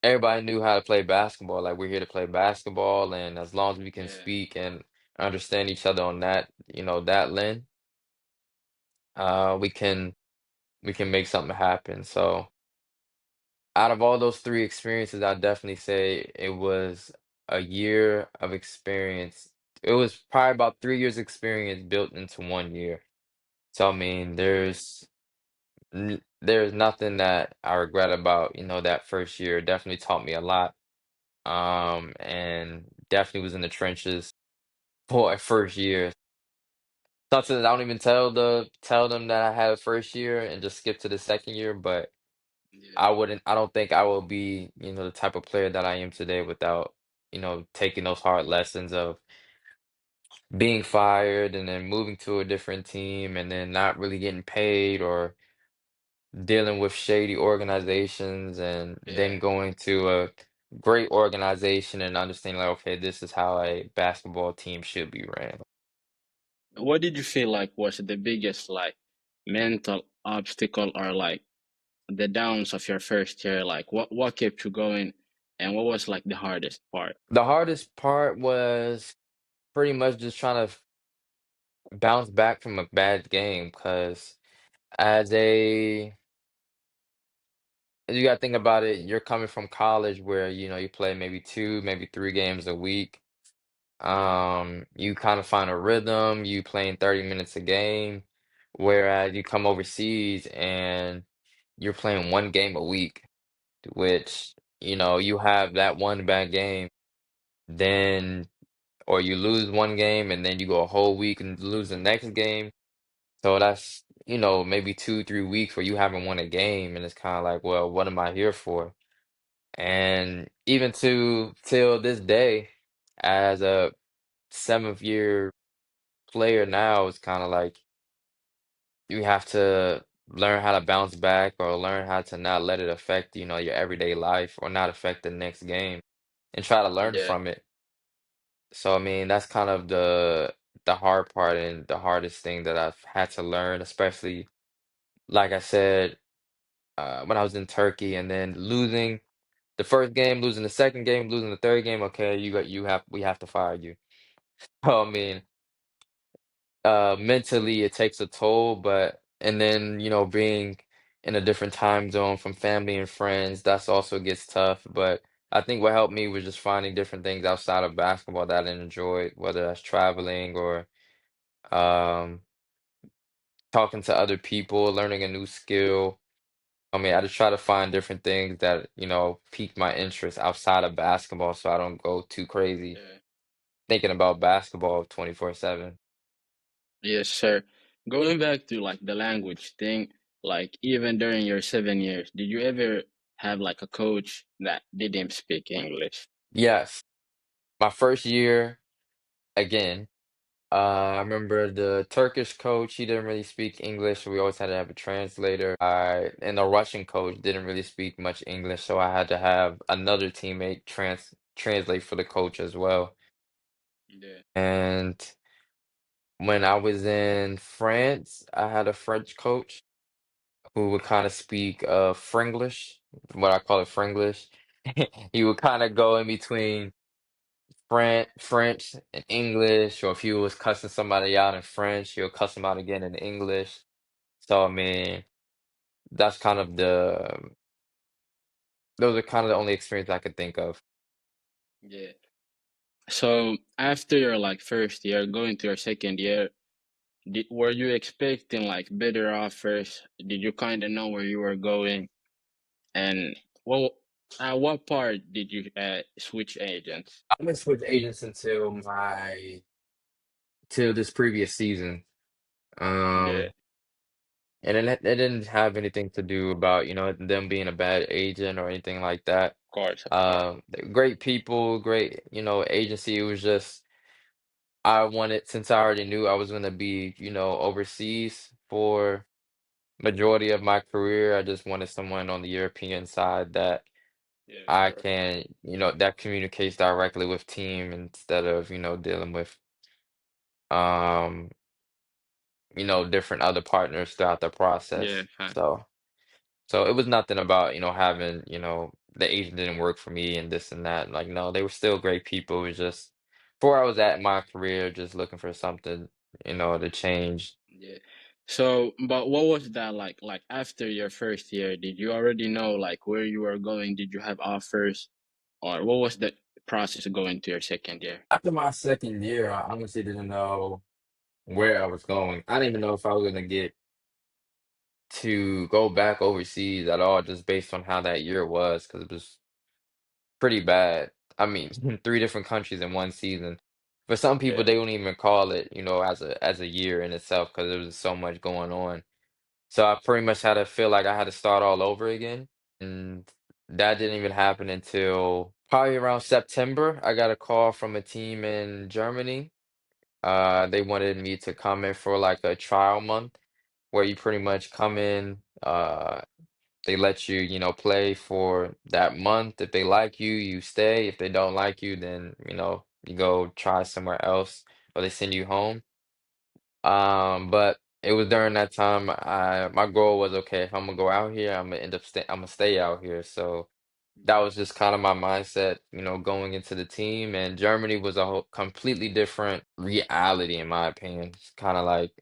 everybody knew how to play basketball. Like, we're here to play basketball, and as long as we can Yeah. speak and understand each other on that, that lens, we can make something happen. So out of all those three experiences, I'd definitely say it was a year of experience. It was probably about 3 years experience built into 1 year. So I mean, Yeah. there's nothing that I regret about, that first year. It definitely taught me a lot. And definitely was in the trenches for a first year. Something that I don't even tell them that I had a first year and just skip to the second year, but Yeah. I don't think I will be, the type of player that I am today without, taking those hard lessons of being fired and then moving to a different team and then not really getting paid or dealing with shady organizations and then Yeah. going to a great organization and understanding like, okay, this is how a basketball team should be ran. What did you feel like was the biggest like mental obstacle or like the downs of your first year? Like what kept you going and what was like the hardest part? The hardest part was pretty much just trying to bounce back from a bad game because as a you gotta think about it, you're coming from college where, you play maybe 2, maybe 3 games a week. Yeah. You kind of find a rhythm, you playing 30 minutes a game, whereas you come overseas and you're playing 1 game a week, which, you have that one bad game, then or you lose 1 game and then you go a whole week and lose the next game. So that's, maybe 2, 3 weeks where you haven't won a game and it's kind of like, well, what am I here for? And even to till this day, as a seventh year player now, it's kind of like you have to learn how to bounce back or learn how to not let it affect, your everyday life or not affect the next game and try to learn Yeah. from it. So I mean, that's kind of the hard part and the hardest thing that I've had to learn, especially like I said, when I was in Turkey and then losing the first game, losing the second game, losing the third game, okay, we have to fire you. So, I mean, mentally it takes a toll, but and then, being in a different time zone from family and friends, that's also gets tough. But I think what helped me was just finding different things outside of basketball that I enjoyed, whether that's traveling or um talking to other people, learning a new skill. I mean, I just try to find different things that, pique my interest outside of basketball so I don't go too crazy Yeah. thinking about basketball 24/7. Yes, sir. Going back to like the language thing, like even during your 7 years, did you ever have like a coach that didn't speak English? Yes, my first year, again, I remember the Turkish coach, he didn't really speak English, so we always had to have a translator. And the Russian coach didn't really speak much English, so I had to have another teammate translate for the coach as well. Yeah. And when I was in France, I had a French coach who would kind of speak Fringlish, what I call it Fringlish. He would kind of go in between. French and English, or if you was cussing somebody out in French, you'll cuss them out again in English. So I mean, that's kind of the those are kind of the only experience I could think of. Yeah. So after your like first year, going to your second year, were you expecting like better offers? Did you kind of know where you were going? And well, at what part did you switch agents? I'm gonna switch agents till this previous season. Yeah, Um, and it didn't have anything to do about, them being a bad agent or anything like that. of course. They're great people, great, agency. It was just I wanted, since I already knew I was gonna be, overseas for majority of my career, I just wanted someone on the European side that Yeah, I sure. can, that communicates directly with team instead of, dealing with um, different other partners throughout the Yeah, process. fine. So it was nothing about, having, the agent didn't work for me and this and that. Like, no, they were still great people. It was just before I was at my career, just looking for something, to change. Yeah. So, but what was that like? Like after your first year, did you already know like where you were going? Did you have offers, or what was the process going to your second year? After my second year, I honestly didn't know where I was going. I didn't even know if I was gonna get to go back overseas at all, just based on how that year was, because it was pretty bad. I mean, three different countries in one season. For some people, Yeah, they wouldn't even call it, as a year in itself because there was so much going on. So I pretty much had to feel like I had to start all over again, and that didn't even happen until probably around September. I got a call from a team in Germany. They wanted me to come in for like a trial month where you pretty much come in. They let you, play for that month. If they like you, you stay. If they don't like you, then, you go try somewhere else or they send you home. But it was during that time my goal was, okay, if I'm gonna go out here, I'm gonna stay out here. So that was just kind of my mindset, going into the team. And Germany was a whole completely different reality, in my opinion. It's kind of like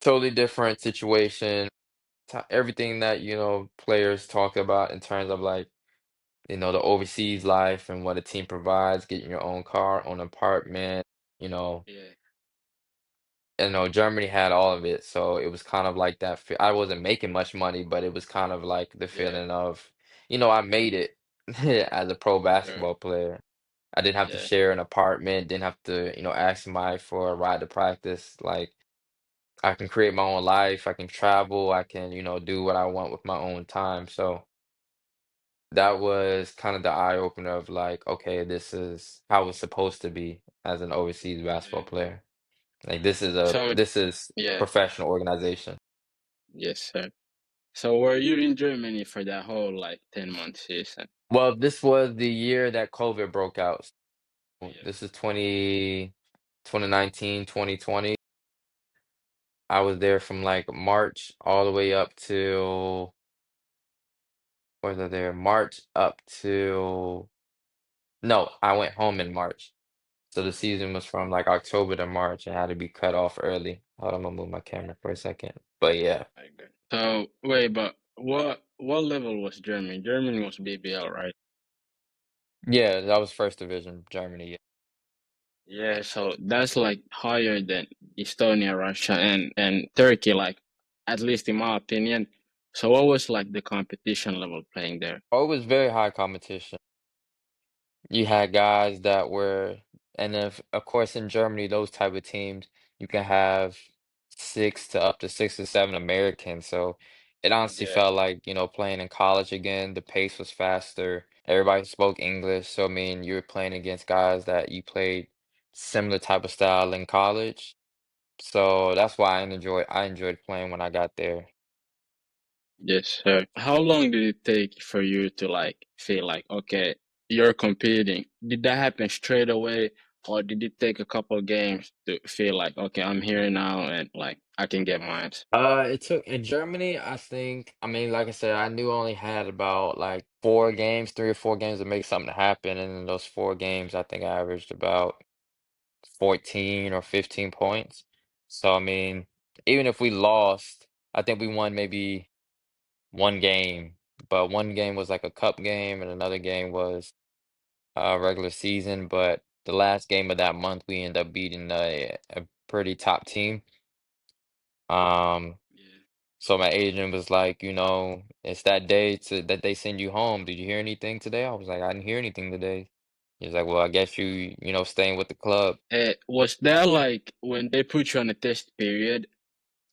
totally different situation. Everything that, players talk about in terms of like, the overseas life and what a team provides, getting your own car, own apartment, you know, yeah, Germany had all of it. So it was kind of like that. I wasn't making much money, but it was kind of like the yeah, feeling of, I made it as a pro sure. basketball player. I didn't have to Yeah, share an apartment, didn't have to, ask somebody for a ride to practice. Like I can create my own life, I can travel, I can, do what I want with my own time. So that was kind of the eye opener of like, okay, this is how it's supposed to be as an overseas basketball yeah. player. Like So, this is yeah, professional organization. yes, sir. So, were you in Germany for that whole like 10 month season? Well, this was the year that COVID broke out. So Yeah, this is 2019, 2020. I was there from like March all the way up till, was I there? March up till, no, I went home in March. So the season was from like October to March and had to be cut off early. Hold on, I'm gonna move my camera for a second. But yeah. I got. So, wait, but what level was Germany? Germany was BBL, right? Yeah, that was first division, Germany. Yeah, so that's like higher than Estonia, Russia, and Turkey, like at least in my opinion. So what was like the competition level playing there? Oh, it was very high competition. You had guys that were, and then of course in Germany, those type of teams, you can have six to up to 6 or 7 Americans. So it honestly Yeah, felt like, playing in college again. The pace was faster. Everybody spoke English. So I mean, you were playing against guys that you played similar type of style in college. So that's why I enjoyed playing when I got there. yes, sir. How long did it take for you to like feel like okay, you're competing? Did that happen straight away, or did it take a couple games to feel like, okay, I'm here now and like I can get mine? It took in Germany, I think, I mean, like I said, I knew I only had about like 4 games, 3 or 4 games to make something happen. And in those 4 games, I think I averaged about 14 or 15 points. So, I mean, even if we lost, I think we won maybe 1 game, but 1 game was like a cup game, and another game was regular season. But the last game of that month, we ended up beating a pretty top team. Um, Yeah. So my agent was like, it's that day that they send you home. Did you hear anything today? I was like, I didn't hear anything today. He's like, well, I guess staying with the club. Was that like when they put you on a test period?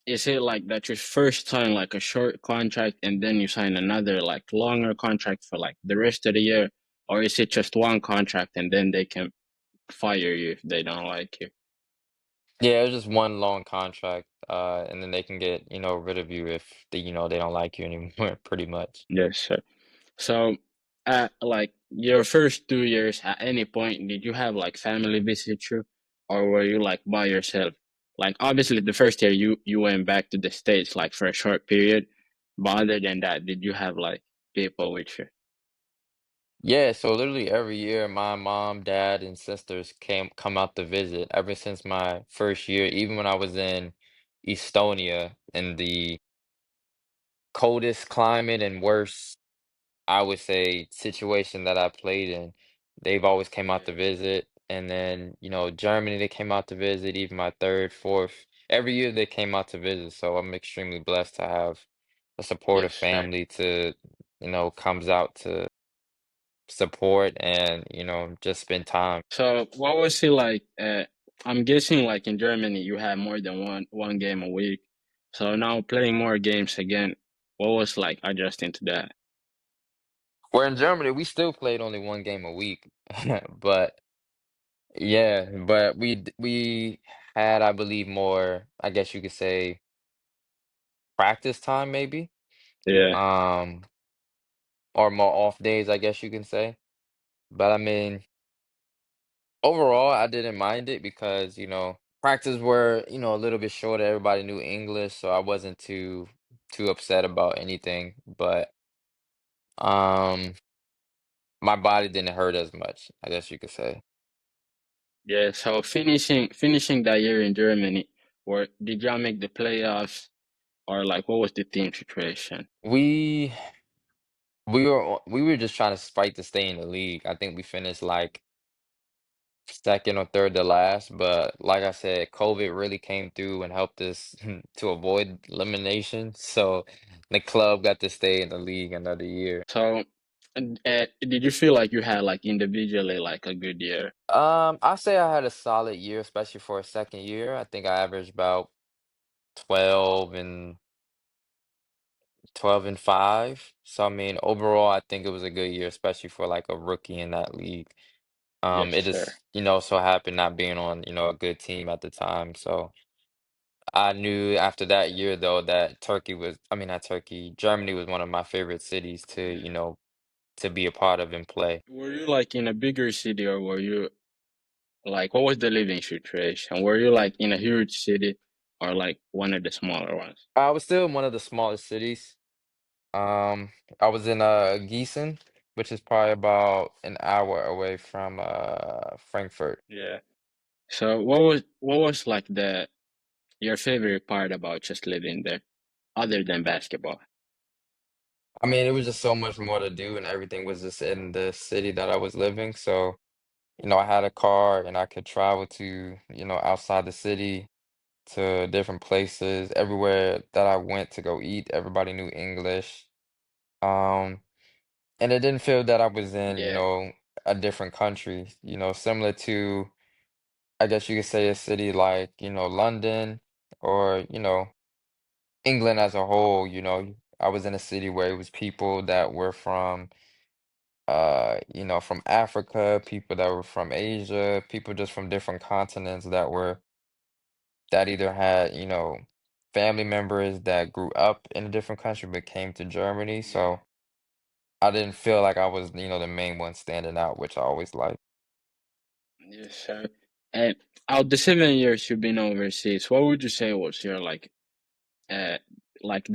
Is it like that your first time like a short contract and then you sign another like longer contract for like the rest of the year, or is it just one contract and then they can fire you if they don't like you? Yeah, it was just one long contract, and then they can get, rid of you if they don't like you anymore, pretty much. Yes, sir. So, at like your first 2 years, at any point, did you have like family visit you, or were you like by yourself? Like obviously, the first year you went back to the States like for a short period, but other than that, did you have like people with you? Yeah, so literally every year, my mom, dad, and sisters come out to visit ever since my first year, even when I was in Estonia in the coldest climate and worst, I would say, situation that I played in. They've always came out to Yes, sir. visit. And then, Germany, they came out to visit, even my third, fourth. Every year they came out to visit. So I'm extremely blessed to have a supportive Yes, sir. family to, comes out to support and, just spend time. So, what was it like? I'm guessing like in Germany, you have more than one game a week. So now playing more games again, what was like adjusting to that? Where in Germany, we still played only 1 game a week. But yeah, but we had, I believe, more, I guess you could say, practice time maybe. Yeah. Um, or more off days, I guess you can say. But I mean, overall, I didn't mind it because, practice were, a little bit shorter. Everybody knew English, so I wasn't too upset about anything. But um, my body didn't hurt as much, I guess you could say. Yeah, so finishing that year in Germany, or did y'all make the playoffs, or like what was the team situation? We we were just trying to fight to stay in the league. I think we finished like second or third to last, but like I said, COVID really came through and helped us to avoid elimination. So the club got to stay in the league another year. So, did you feel like you had like individually like a good year? I say I had a solid year, especially for a second year. I think I averaged about 12 and 12 and 5. So I mean, overall, I think it was a good year, especially for like a rookie in that league. Yes, It sir. just, so happened not being on, a good team at the time. So I knew after that year though that I mean not Turkey, Germany was one of my favorite cities to, Yeah. to be a part of and play. Were you like in a bigger city, or were you like what was the living situation? Were you like in a huge city, or like one of the smaller ones? I was still in one of the smallest cities. Um, I was in Gießen, which is probably about an hour away from Frankfurt. Yeah. So what was like the your favorite part about just living there, other than basketball? I mean, it was just so much more to do and everything was just in the city that I was living. So, I had a car and I could travel to, outside the city to different places. Everywhere that I went to go eat, everybody knew English. Um, and it didn't feel that I was in, Yeah. a different country, similar to, I guess you could say a city like, London or, England as a whole, I was in a city where it was people that were from, from Africa, people that were from Asia, people just from different continents that either had, family members that grew up in a different country but came to Germany. Yeah. So I didn't feel like I was, the main one standing out, which I always like. Yes, sir. And out the 7 years you've been overseas, what would you say was your uh like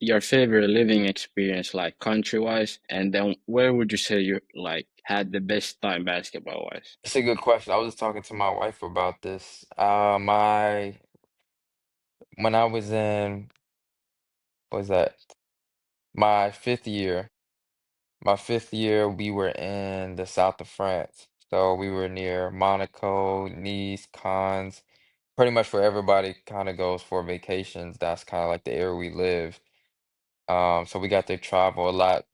your favorite living experience, like country wise, and then where would you say you like had the best time basketball wise? It's a good question. I was just talking to my wife about this. My when I was in, what was that? My fifth year. My fifth year, we were in the south of France. So we were near Monaco, Nice, Cannes, pretty much where everybody kind of goes for vacations. That's kind of like the area we live. So we got to travel a lot,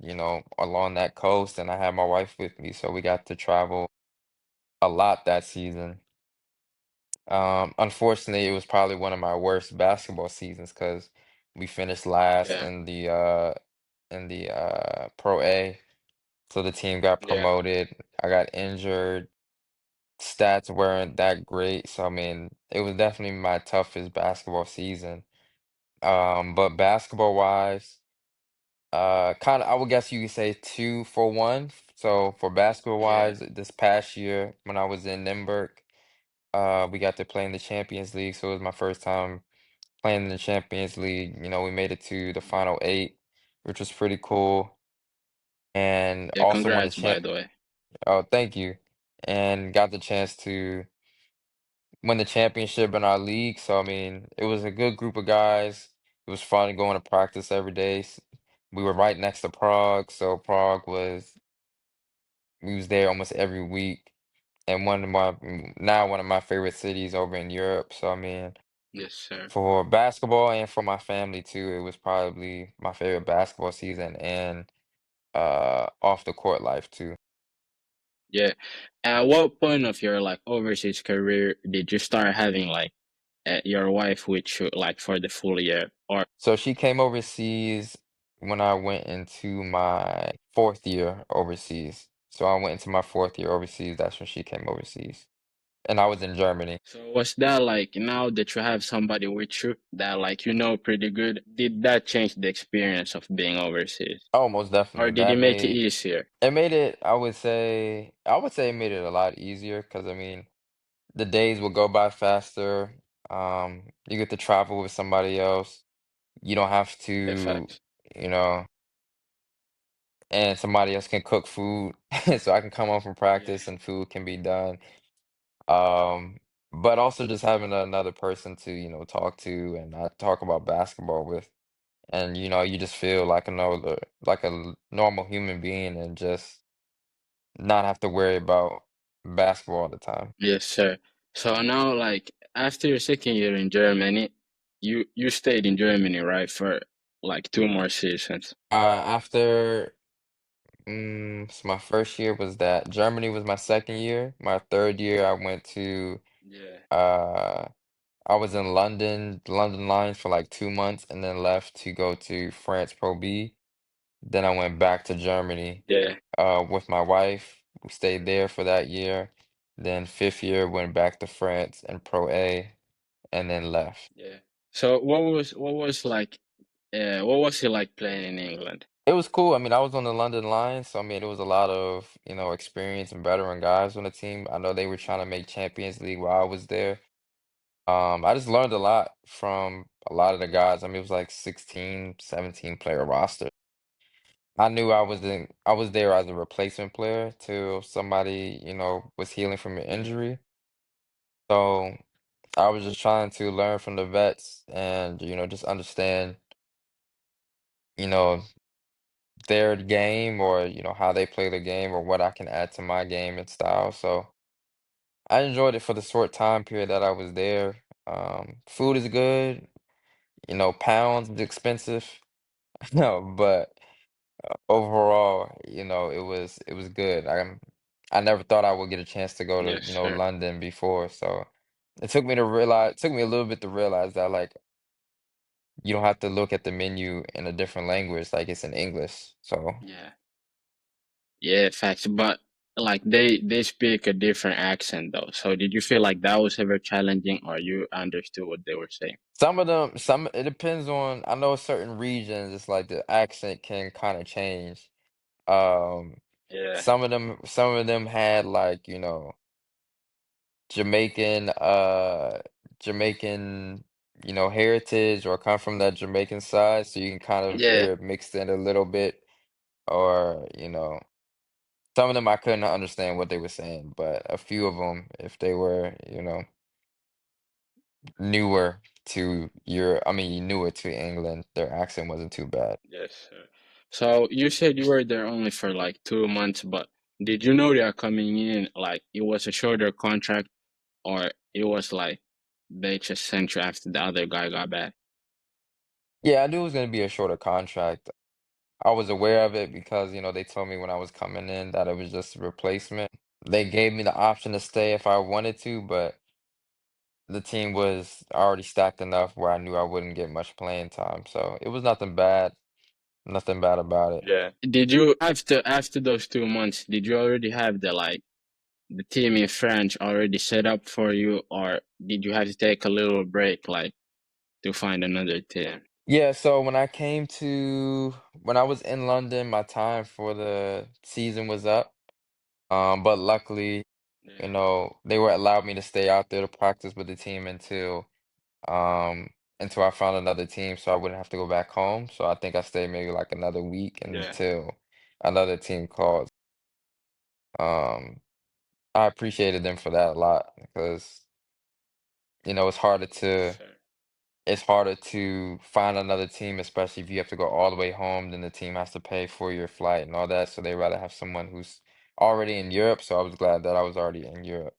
along that coast, and I had my wife with me, so we got to travel a lot that season. Unfortunately, it was probably one of my worst basketball seasons because we finished last Yeah, in the Pro A. So the team got yeah, promoted. I got injured. Stats weren't that great. So I mean, it was definitely my toughest basketball season. But basketball wise, kind of I would guess you could say two for one. So for basketball yeah, wise, this past year when I was in Nuremberg, we got to play in the Champions League. So it was my first time playing in the Champions League. We made it to the mhm. final eight, which was pretty cool. And Yeah. also won the Congrats, champ. by the way. Oh, thank you. And got the chance to win the championship in our league. So I mean, it was a good group of guys. It was fun going to practice every day. We were right next to Prague, so Prague was we was there almost every week. And now one of my favorite cities over in Europe. So I mean, Yes, sir. for basketball and for my family too, it was probably my favorite basketball season and off the court life too. Yeah. At what point of your like overseas career did you start having like your wife with you like for the full year? Or So she came overseas when I went into my fourth year overseas. So I went into my fourth year overseas. That's when she came overseas. And I was in Germany. so was that like now that you have somebody with you that like you know pretty good, did that change the experience of being overseas? Oh, most Or definitely. did it make it easier? It made it, I would say it made it a lot easier because I mean, the days will go by faster. You get to travel with somebody else. You don't have Yeah, to, facts. you know, and somebody else can cook food. So I can come home from Yeah. practice and food can be done. Um, but also just having another person to, talk to and not talk about basketball with. And, you just feel like like a normal human being and just not have to worry about basketball all the time. Yes, sir. So now like after your second year in Germany, you stayed in Germany, right, for like two more seasons. After so my first year was that Germany was my second year. My third year I went to Yeah. uh I was in London Lions for like 2 months and then left to go to France Pro B. Then I went back to Germany Yeah. with my wife. We stayed there for that year. Then fifth year went back to France and Pro A and then left. Yeah. So what was like what was it like playing in England? It was cool. I mean, I was on the London Lions, so I mean, it was a lot of, experience and veteran guys on the team. I know they were trying to make Champions League while I was there. I just learned a lot from a lot of the guys. I mean, it was like 16, 17 player roster. I was there as a replacement player till somebody, was healing from an Yeah. injury. So I was just trying to learn from the vets and, just understand, you know, their game or, how they play the game or what I can add to my game and style. So I enjoyed it for the short time period that I was there. Food is good, pounds is expensive. No, but overall, it was good. I never thought I would get a chance to go to, Yes, sir. London before. So it took me a little bit to realize that like you don't have to look at the menu in a different language, like it's in English. So Yeah. Yeah, facts. But like they speak a different accent though. So did you feel like that was ever challenging or you understood what they were saying? some it depends on, I know certain regions, it's like the accent can kind of change. Um, Yeah. some of them had like, Jamaican Jamaican, heritage or come from that Jamaican side, so you can kind of Yeah. hear it mixed in a little bit, or, some of them I couldn't understand what they were saying, but a few of them, if they were, newer to newer to England, their accent wasn't too bad. Yes, sir. So you said you were there only for like 2 months, but did you know they are coming in like it was a shorter contract, or it was like they just sent you after the other guy got back? Yeah, I knew it was gonna be a shorter contract. I was aware of it because, they told me when I was coming in that it was just a replacement. They gave me the option to stay if I wanted to, but the team was already stacked enough where I knew I wouldn't get much playing time. So it was nothing bad about it. Yeah. Did you after those 2 months, did you already have the team in France already set up for you, or did you have to take a little break like to find another team? Yeah, so when I was in London, my time for the season was up. But luckily, Yeah. they were allowed me to stay out there to practice with the team um until I found another team so I wouldn't have to go back home. So I think I stayed maybe like another week Yeah. until another team called. Um I appreciated them for that a lot because, it's Yes, sir. harder to find another team, especially if you have to go all the way home, then the team has to pay for your flight and all that. So they rather have someone who's already in Europe. So I was glad that I was already in Europe.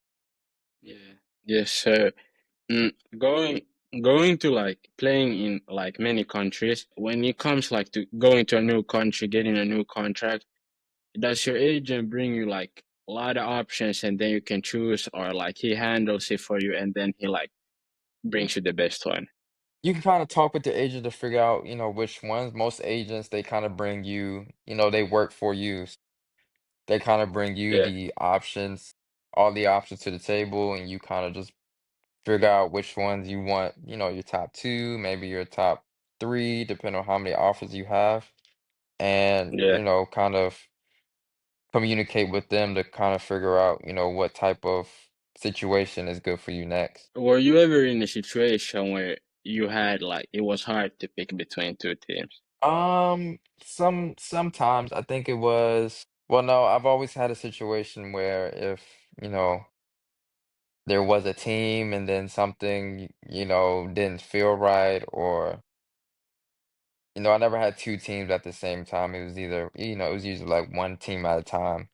Yeah. Yes, sir. Mm, going to like playing in like many countries, when it comes like to going to a new country, getting a new contract, does your agent bring you like a lot of options and then you can choose, or like he handles it for you and then he like brings you the best one? You can kind of talk with the agent to figure out, which ones. Most agents, they kind of bring you, they work for you. They kind of bring you Yeah. the options, all the options to the table, and you kind of just figure out which ones you want, your top two, maybe your top three, depending on how many offers you have, and, Yeah. kind of communicate with them to kind of figure out, what type of situation is good for you next. Were you ever in a situation where you had like it was hard to pick between two teams? Sometimes I think it was, well, no, I've always had a situation where if, there was a team and then something, didn't feel right or, I never had two teams at the same time. It was either, it was usually like one team at a time.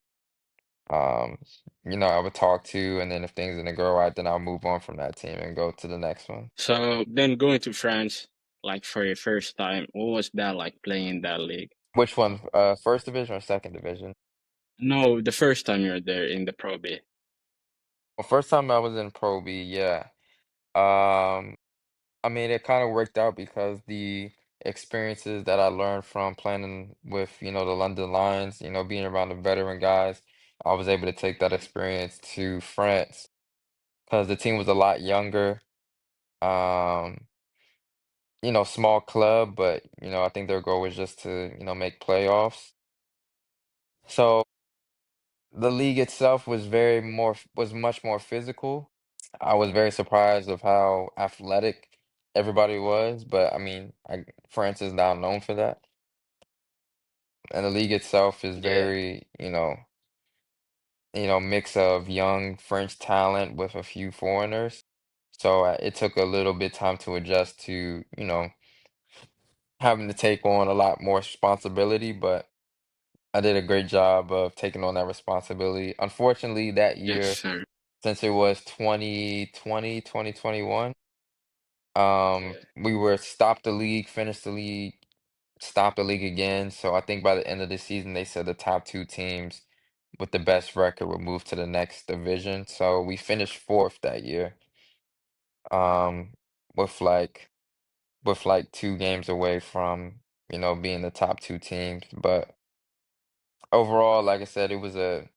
Um, I would talk to, and then if things didn't go right, then I'll move on from that team and go to the next one. So then going to France, like for your first time, what was that like playing in that league? Which one, first division or second division? No, the first time you're there in the Pro B. Well, first time I was in Pro B, yeah. Um, it kind of worked out because the experiences that I learned from playing with, the London Lions, being around the veteran guys, I was able to take that Yeah. experience to France because the team was a lot younger. Um, small club, but I think their goal was just to, make playoffs. So the league itself was much more physical. I was very surprised of how athletic everybody was, but France is now known for that. And the league itself is Yeah. very, mix of young French talent with a few foreigners. So it took a little bit time to adjust to, having to take on a lot more responsibility, but I did a great job of taking on that responsibility. Unfortunately, that Yes, year, sir. since it was 2020, 2021, Yeah. we were stopped the league, finished the league, stopped the league again. So I think by the end of the season, they said the top two teams with the best record would move to the next division. So we finished fourth that year, um, with like two games away from, being the top two teams. But overall, like I said, it was a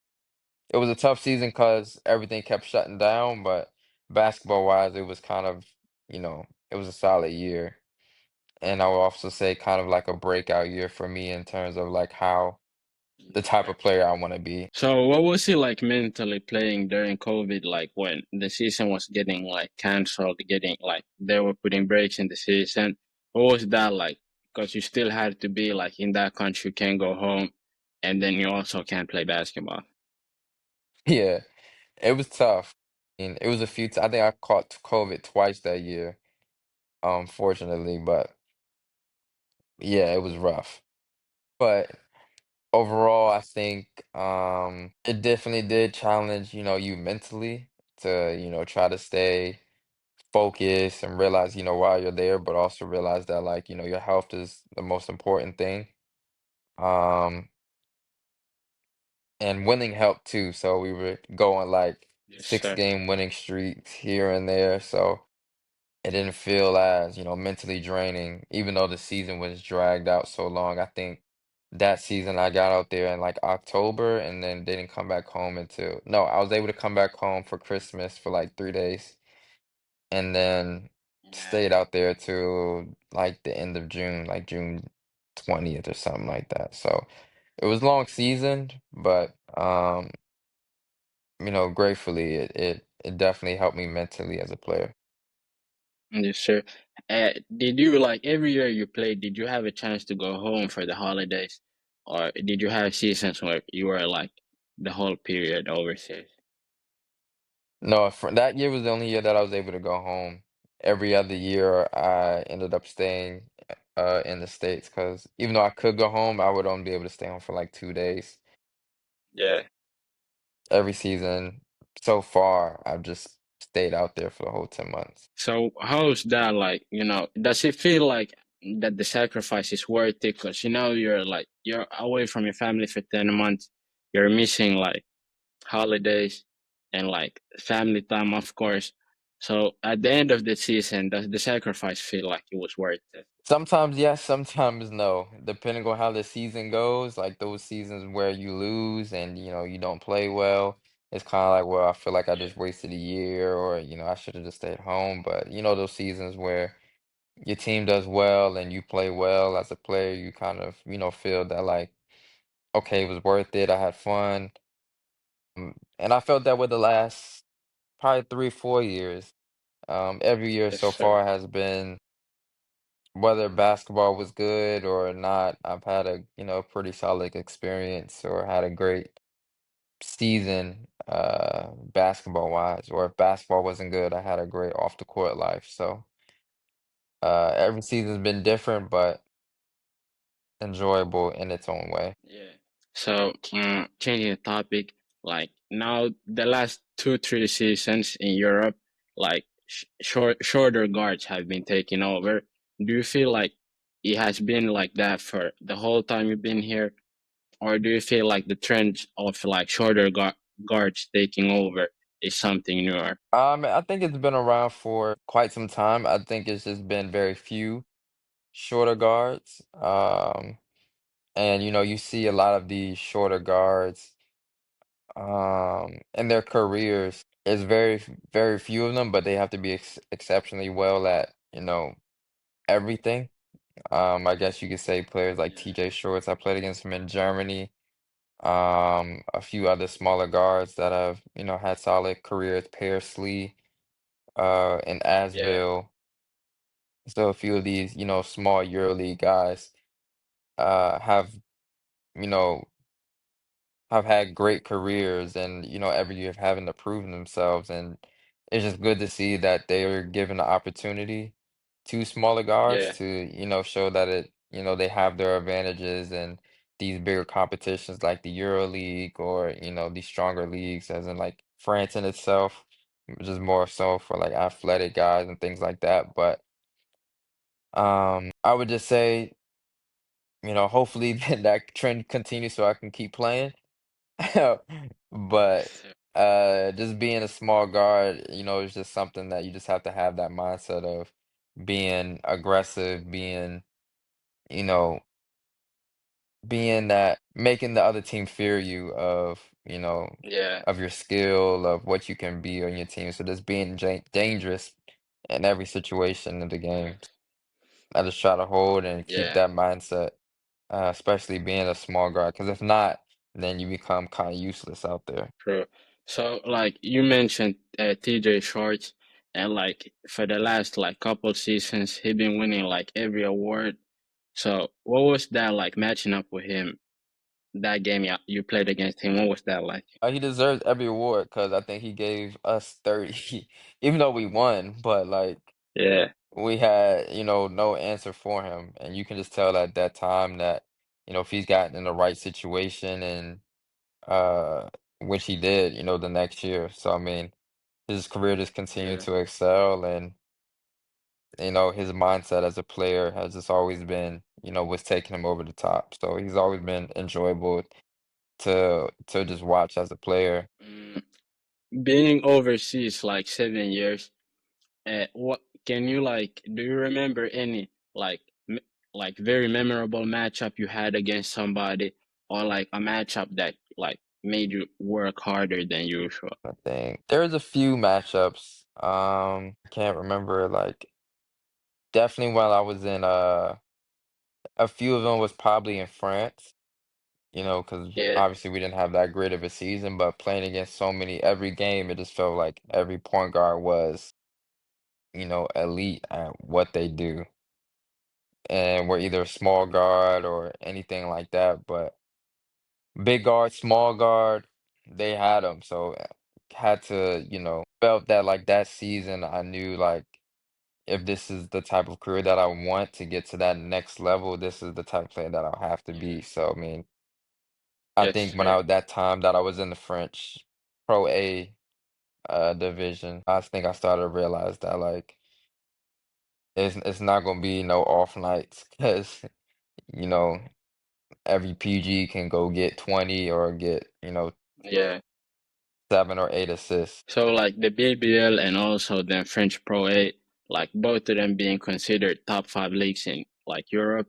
tough season because everything kept shutting down, but basketball wise, it was kind of, it was a solid year. And I would also say kind of like a breakout year for me in terms of like how the type Sure. of player I want to be. So what was it like mentally playing during COVID, like when the season was getting like canceled, getting like they were putting breaks in the season? What was that like? Because you still had to be like in that country, you can't go home, and then you also can't play basketball. Yeah, it was tough. And it was a few I think I caught COVID twice that year, fortunately, but yeah, it was rough. But overall, I think it definitely did challenge, you mentally to, try to stay focused and realize, while you're there, but also realize that like, your health is the most important thing. Um, and winning helped too. So we were going like Yes, six sir. game winning streaks here and there. So it didn't feel as, mentally draining, even though the season was dragged out so long. I think that season I got out there in like October and then didn't come back home until, no, I was able to come back home for Christmas for like 3 days and then Yeah, stayed out there till like the end of June, like June 20th or something like that. So it was long season, but gratefully it definitely helped me mentally as a player. yes, sir. Did you like every year you played? Did you have a chance to go home for the holidays, or did you have seasons where you were like the whole period overseas? No, that year was the only year that I was able to go home. Every other year, I ended up staying in the States because even though I could go home, I would only be able to stay home for like 2 days. Yeah. Every season so far, I've just stayed out there for the whole 10 months. So how's that like? Does it feel like that the sacrifice is worth it? Because you're away from your family for 10 months, you're missing like holidays and like family time, of course. So at the end of the season, does the sacrifice feel like it was worth it? Sometimes yes, sometimes no, depending on how the season goes. Like those seasons where you lose and you don't play well, it's kind of like, well, I feel like I Yeah, just wasted a year, or I should have just stayed home. But those seasons where your team does well and you play well as a player, you kind of, feel that like, okay, it was worth it. I had fun. And I felt that with the last probably 3, 4 years. Every year yes, so sir. far has been, whether basketball was good or not, I've had a, pretty solid experience or had a great season, basketball wise. Or if basketball wasn't good, I had a great off the court life. So, every season's been different, but enjoyable in its own way. Yeah. So, changing the topic, like now the last 2, 3 seasons in Europe, like shorter guards have been taking over. Do you feel like it has been like that for the whole time you've been here, or do you feel like the trend of like guards taking over is something newer? I think it's been around for quite some time. I think it's just been very few shorter guards. And you see a lot of these shorter guards in their careers. It's very few of them, but they have to be exceptionally well at, everything. I guess you could say players like Yeah, TJ Shorts. I played against him in Germany. A few other smaller guards that have, had solid careers, Parsley, in yeah, Asville. So a few of these, small EuroLeague guys, have, you know, have had great careers and, every year having to prove themselves. And it's just good to see that they are given the opportunity to smaller guards yeah, to, show that they have their advantages and these bigger competitions like the EuroLeague or, these stronger leagues, as in like France in itself, which is more so for like athletic guys and things like that. But I would just say, hopefully that trend continues so I can keep playing. But yes, just being a small guard, is just something that you just have to have that mindset of being aggressive, you know, being that making the other team fear you of, yeah, of your skill, of what you can be on your team. So just being dangerous in every situation of the game. yes, I just try to hold and keep yeah, that mindset, especially being a small guard. Because if not, then you become kind of useless out there. True. So, like you mentioned, TJ Shorts, and like for the last like couple seasons, he been winning like every award. So, what was that like matching up with him? That game you played against him, what was that like? He deserves every award because I think he gave us 30, even though we won, but like Yeah, we had, no answer for him. And you can just tell at that time that, if he's gotten in the right situation and uh which he did, the next year. So I mean, his career just continued yeah. to excel and his mindset as a player has just always been, was taking him over the top. So he's always been enjoyable to just watch as a player. Mm, being overseas like 7 years, what can you like? Do you remember any like like very memorable matchup you had against somebody, or like a matchup that like made you work harder than usual? I think there's a few matchups. I can't remember like definitely while I was in a few of them was probably in France, because Yeah, obviously we didn't have that great of a season, but playing against so many every game, it just felt like every point guard was, elite at what they do. And we're either a small guard or anything like that, but big guard, small guard, they had them. So had to, felt that like that season, I knew like if this is the type of career that I want to get to that next level, this is the type of player that I'll have to yeah, be. So I mean, I yes, think when I sir. was that time that I was in the French Pro A division, I think I started to realize that like it's not gonna be no off nights because you know every PG can go get 20 or get, Yeah. 7 or 8 assists. So like the BBL and also the French Pro A, like both of them being considered top five leagues in like Europe.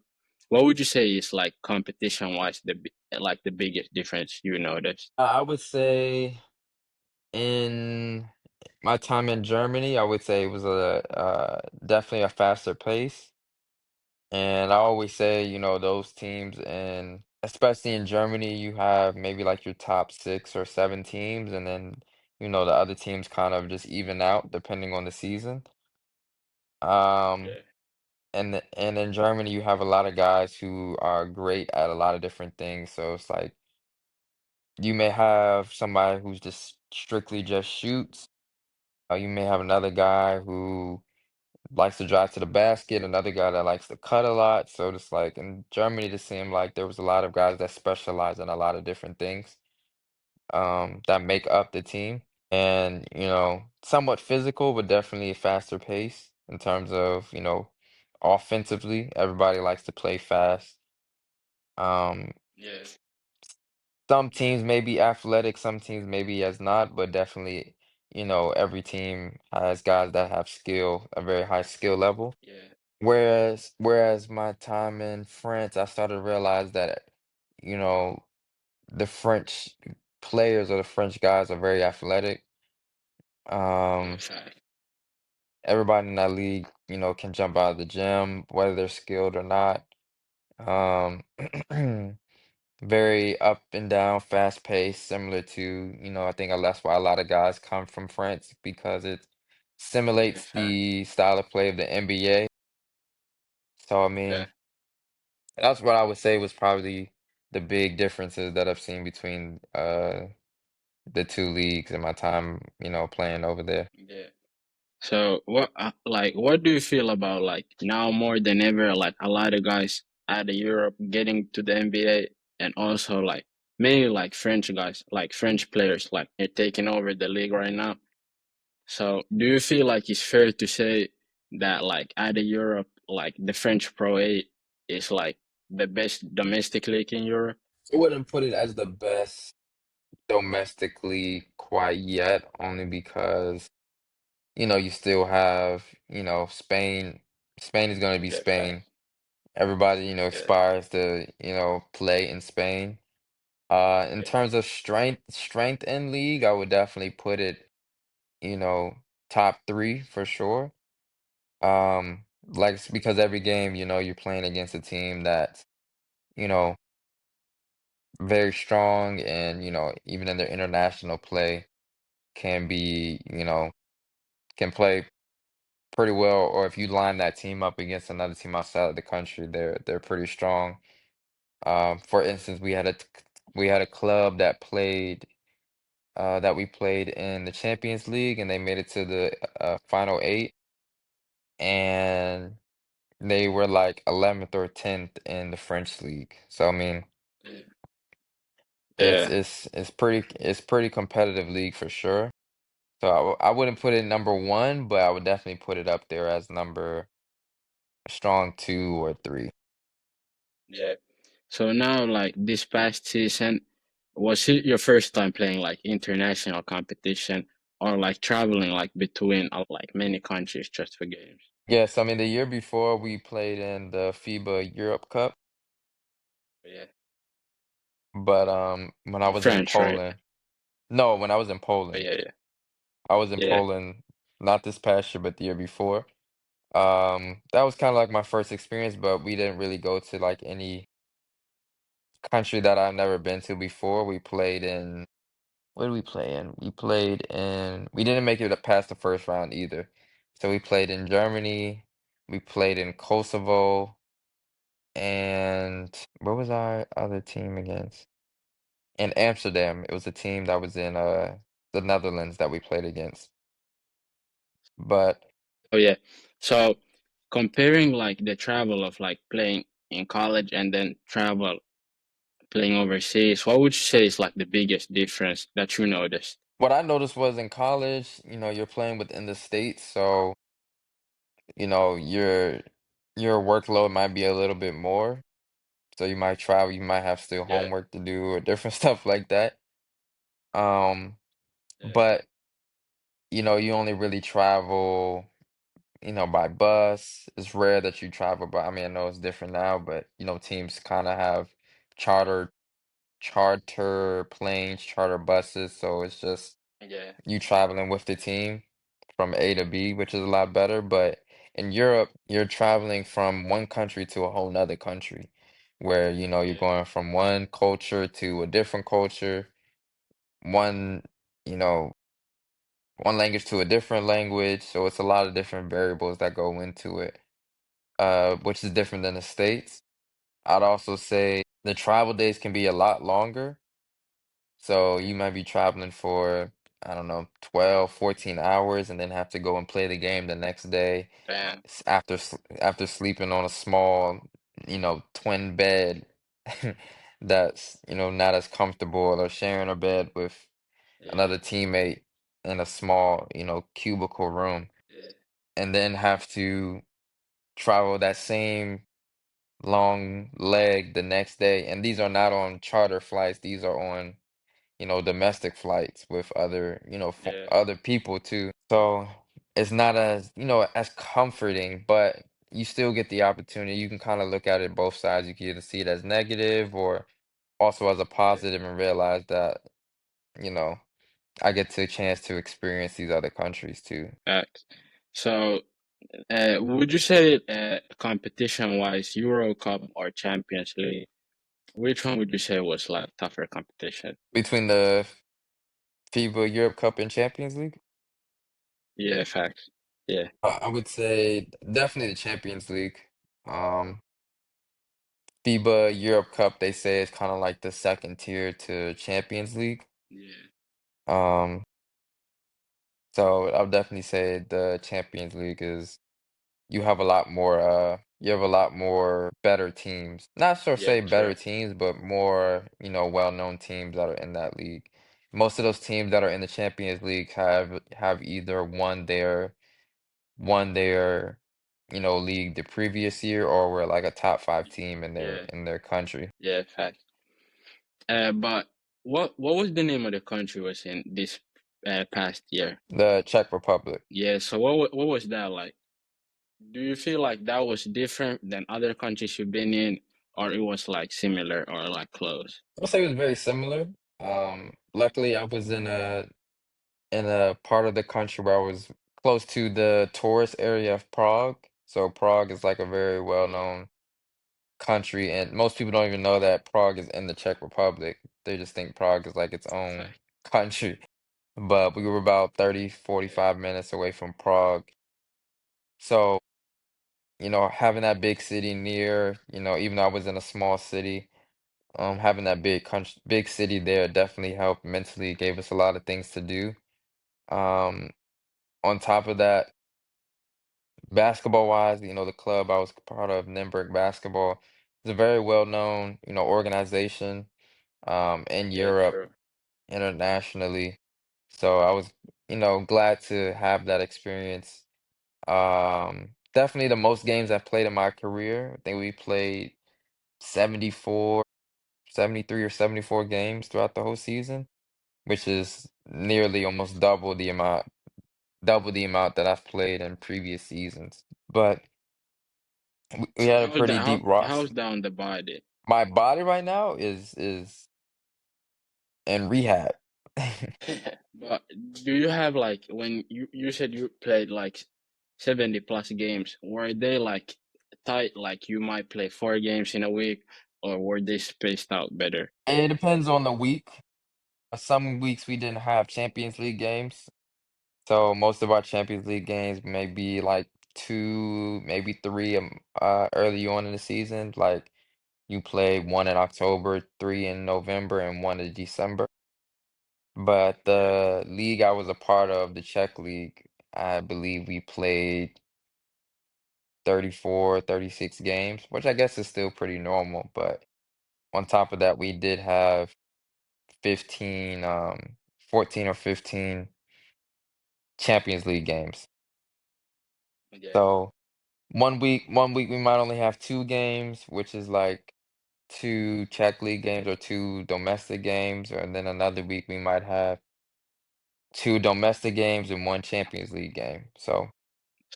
What would you say is like competition wise like the biggest difference you noticed? I would say in my time in Germany, I would say it was a definitely a faster pace. And I always say, those teams and especially in Germany, you have maybe like your top 6 or 7 teams, and then, the other teams kind of just even out depending on the season. Um, Yeah. and in Germany, you have a lot of guys who are great at a lot of different things. So it's like you may have somebody who's just strictly just shoots. You may have another guy who likes to drive to the basket, another guy that likes to cut a lot. So it's like in Germany, it seemed like there was a lot of guys that specialize in a lot of different things that make up the team. And, somewhat physical, but definitely a faster pace in terms of, offensively. Everybody likes to play fast. Um, Yes. some teams may be athletic, some teams maybe as not, but definitely, every team has guys that have skill, a very high skill level. Yeah. Whereas my time in France, I started to realize that, you know, the French players or the French guys are very athletic. Yeah. Um, Fact. everybody in that league, can jump out of the gym, whether they're skilled or not. Um, very up and down, fast paced, similar to, I think that's why a lot of guys come from France because it Yeah. simulates Fact. the style of play of the NBA. So, I Yeah. mean, that's what I would say was probably the big differences that I've seen between the two leagues in my time, playing over there. Yeah. So what like what do you feel about like now more than ever like a lot of guys out of Europe getting to the NBA and also like mainly like French guys like French players like they're taking over the league right now. So do you feel like it's fair to say that like out of Europe like the French Pro A is like the best domestic league in Europe? I wouldn't put it as the best domestically quite yet, only because, you still have, Spain. Spain is going to be Yeah, Spain. fact. Everybody, Yeah, aspires to, play in Spain. In yeah, terms of strength in league, I would definitely put it, you know, top three for sure. Like because every game, you're playing against a team that, you know, very strong and, even in their international play can be, can play pretty well. Or if you line that team up against another team outside of the country, they're pretty strong. For instance, we had a club that we played in the Champions League, and they made it to the final eight, and they were like 11th or 10th in the French league. So I mean, Yeah. it's Yeah. it's it's pretty competitive league for sure. So I wouldn't put it number one, but I would definitely put it up there as number strong two or three. Yeah. So now, like this past season, was it your first time playing like international competition or like traveling like between like many countries just for games? Yes, I mean the year before we played in the FIBA Europe Cup, Yeah. but when I In was in French, right? Poland, no, when I was in Oh, Poland, yeah, yeah, I was in yeah, Poland not this past year, but the year before. That was kind of like my first experience, but we didn't really go to like any country that I've never been to before. We played in, what did we play in? We didn't make it past the first round either. So we played in Germany, we played in Kosovo, and what was our other team against? In Amsterdam. It was a team that was in the Netherlands that we played against. But oh yeah. So comparing like the travel of like playing in college and then travel playing overseas, what would you say is like the biggest difference that you noticed? what I noticed was in college, you're playing within the states, so you know, your your workload might be a little bit more. So you might travel, you might have still Yeah, homework to do or different stuff like that. Um, yeah, but you only really travel, by bus. It's rare that you travel by, I mean, I know it's different now, but teams kind of have charter charter planes, charter buses, so it's just yeah, you traveling with the team from A to B, which is a lot better. But in Europe, you're traveling from one country to a whole nother country, where you're yeah, going from one culture to a different culture, one you know one language to a different language. So it's a lot of different variables that go into it, which is different than the States. I'd also say the travel days can be a lot longer. So yeah. you might be traveling for, I don't know, 12, 14 hours and then have to go and play the game the next day Damn. after sleeping on a small, twin bed that's, not as comfortable or sharing a bed with Yeah, another teammate in a small, cubicle room yeah, and then have to travel that same long leg the next day. And these are not on charter flights, these are on domestic flights with other, yeah, other people too. So it's not as, as comforting, but you still get the opportunity. You can kind of look at it both sides. You can either see it as negative or also as a yeah. positive and realize that, you know, I get to a chance to experience these other countries too. Facts. So, would you say competition-wise, Euro Cup or Champions League, which one would you say was like tougher competition? Between the FIBA Europe Cup and Champions League, Yeah, facts. Yeah, I would say definitely the Champions League. Um, FIBA Europe Cup, they say is kind of like the second tier to Champions League. yeah, Um, so I'll definitely say the Champions League is you have a lot more better teams. Not sure yeah, say better true. teams, but more, well-known teams that are in that league. Most of those teams that are in the Champions League have either won their league the previous year or were like a top five team in their Yeah, in their country. yeah, facts. But what was the name of the country was in this past year? The Czech Republic. Yeah, so what was that like? Do you feel like that was different than other countries you've been in, or it was like similar or like close? I'll say it was very similar. Luckily I was in a part of the country where I was close to the tourist area of Prague. So Prague is like a very Yeah, well-known country, and most people don't even know that Prague is in the Czech Republic. They just think Prague is like its own Fact. country. But we were about 30, Yeah. 45 minutes away from Prague. So, having that big city near, even though I was in a small city, having that big city there definitely helped mentally, gave us a lot of things to do. Um, on top of that, basketball wise, the club I was part of, Nymburk Basketball, is a very well known, organization in Yeah. Europe, True. internationally. So I was, glad to have that experience. Definitely the most games I've played in my career. I think we played 74, 73 or 74 games throughout the whole season, which is nearly almost double the amount that I've played in previous seasons. But we So had a pretty deep how's roster. down the body? My body right now is in rehab. But do you have like when you said you played like 70 plus games, were they like tight, like you might play 4 games in a week, or were they spaced out better? It depends on the week. Some weeks we didn't have Champions League games, so most of our Champions League games may be like two, maybe three early on in the season. Like you play one in October, three in November, and one in December. But Yeah. the league I was a part of, the Czech League, I believe we played 34, 36 games, which I guess is still pretty normal. But on top of that, we did have 15, 14 or 15 Champions League games. Yeah. So one week we might only have two games, which is like two Czech League games or two domestic games, and then another week we might have two domestic games and one Champions League game. So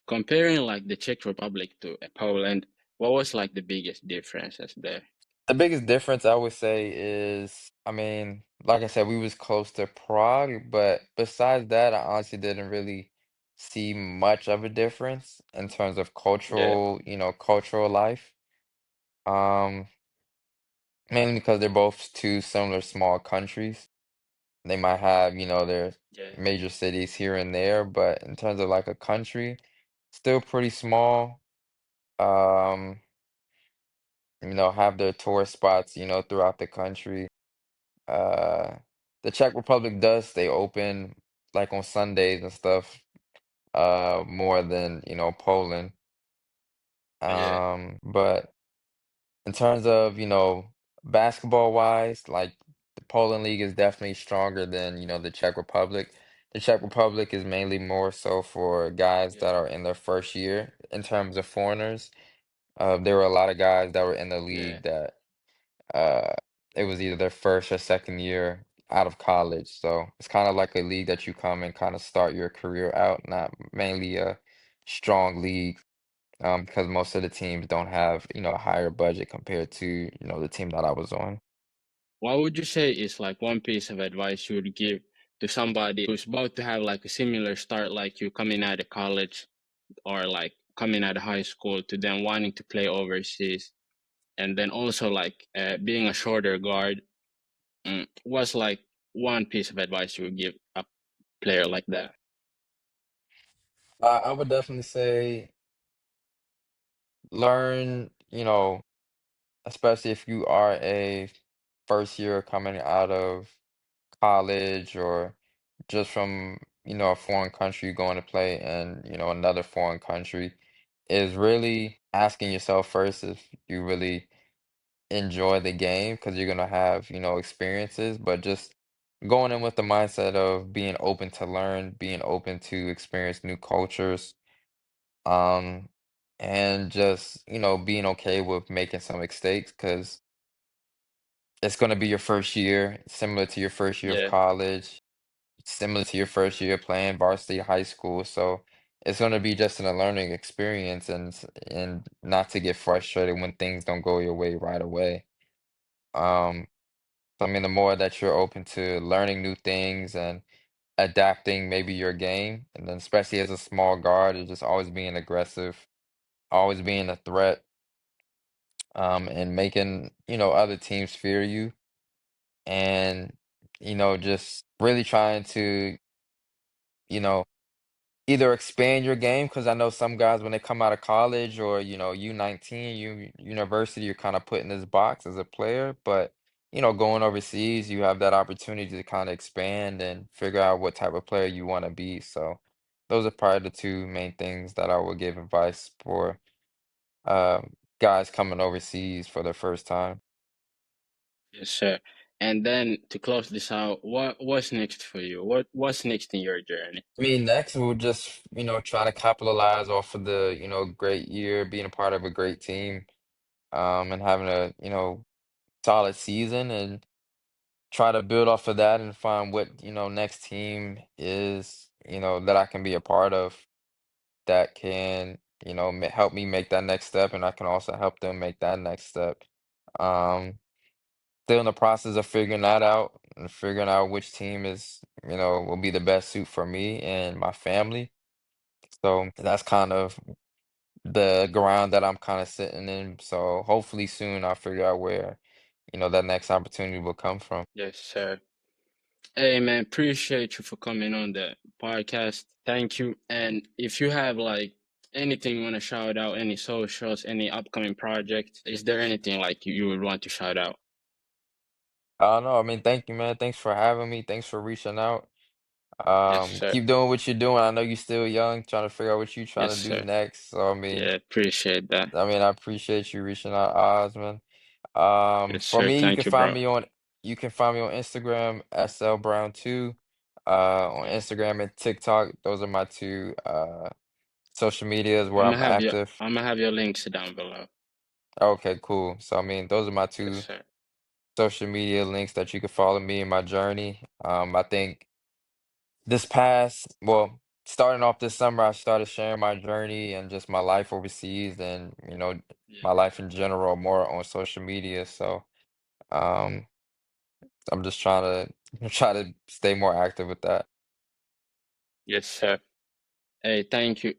Comparing like the Czech Republic to Poland, what was like the biggest differences there? the biggest difference I would say is, I mean, like I said, we was close to Prague, but besides that, I honestly didn't really see much of a difference in terms of Yeah. cultural life. Um, Mainly because they're both two similar small countries. They might have, their Yeah. major cities here and there, but in terms of like a country, still pretty small. Um, have their tourist spots, throughout the country. Uh, the Czech Republic does stay open like on Sundays and stuff, more than, Poland. Yeah. But in terms of, basketball wise, like the Poland League is definitely stronger than, the Czech Republic. The Czech Republic is mainly more so for guys Yeah. that are in their first year in terms of foreigners. There were a lot of guys that were in the Yeah. league that uh it was either their first or second year out of college. So it's kind of like a league that you come and kind of start your career out, not mainly a strong league, because most of the teams don't have, a higher budget compared to, the team that I was on. What would you say is like one piece of advice you would give to somebody who's about to have like a similar start like you coming out of college or like coming out of high school to then wanting to play overseas and then also like being a shorter guard? What's like one piece of advice you would give a player like that? I would definitely say learn, especially if you are a first year coming out of college or just from, a foreign country going to play in, another foreign country, is really asking yourself first if you really enjoy the game because you're gonna have, experiences, but just going in with the mindset of being open to learn, being open to experience new cultures, um, and just, being okay with making some mistakes because it's gonna be your first year, similar to your first year of Yeah. college, similar to your first year playing varsity high school. So it's gonna be just a learning experience and not to get frustrated when things don't go your way right away. Um, So, I mean, the more that you're open to learning new things and adapting maybe your game, and then especially as a small guard, is just always being aggressive, always being a threat. and making, other teams fear you and, just really trying to, you know, either expand your game because I know some guys when they come out of college or U19, university, you're kind of put in this box as a player. But going overseas, you have that opportunity to kind of expand and figure out what type of player you want to be. So those are probably the two main things that I would give advice for guys coming overseas for their first time. Yes, sir. And then to close this out, what's next for you? What's next in your journey? I mean, next we'll just, try to capitalize off of the, great year, being a part of a great team, and having a, solid season and try to build off of that and find what, next team is, that I can be a part of that can, help me make that next step and I can also help them make that next step. Um, Still in the process of figuring that out and figuring out which team is, will be the best suit for me and my family. So that's kind of the ground that I'm kind of sitting in. So hopefully soon I'll figure out where, that next opportunity will come from. Yes, sir. Hey man, appreciate you for coming on the podcast. Thank you. And if you have like anything you want to shout out, any socials, any upcoming projects, is there anything like you would want to shout out? No, I mean, thank you, man. Thanks for having me. Thanks for reaching out. Yes, sir. Keep doing what you're doing. I know you're still young, trying to figure out what you're Yes, trying to do sir. next. So, Yeah, appreciate that. I appreciate you reaching out, Osman. Yes, For sir. me, Thank you, bro. you can find me on Instagram, SL Brown 2, on Instagram and TikTok. Those are my two social medias where I'm active. I'm gonna have your links down below. Okay, cool. So, I mean, those are my Yes, two sir. social media links that you can follow me in my journey. I think starting off this summer, I started sharing my journey and just my life overseas and, Yeah. my life in general more on social media. So, um, I'm just trying to try to stay more active with that. Yes, sir. Hey, thank you.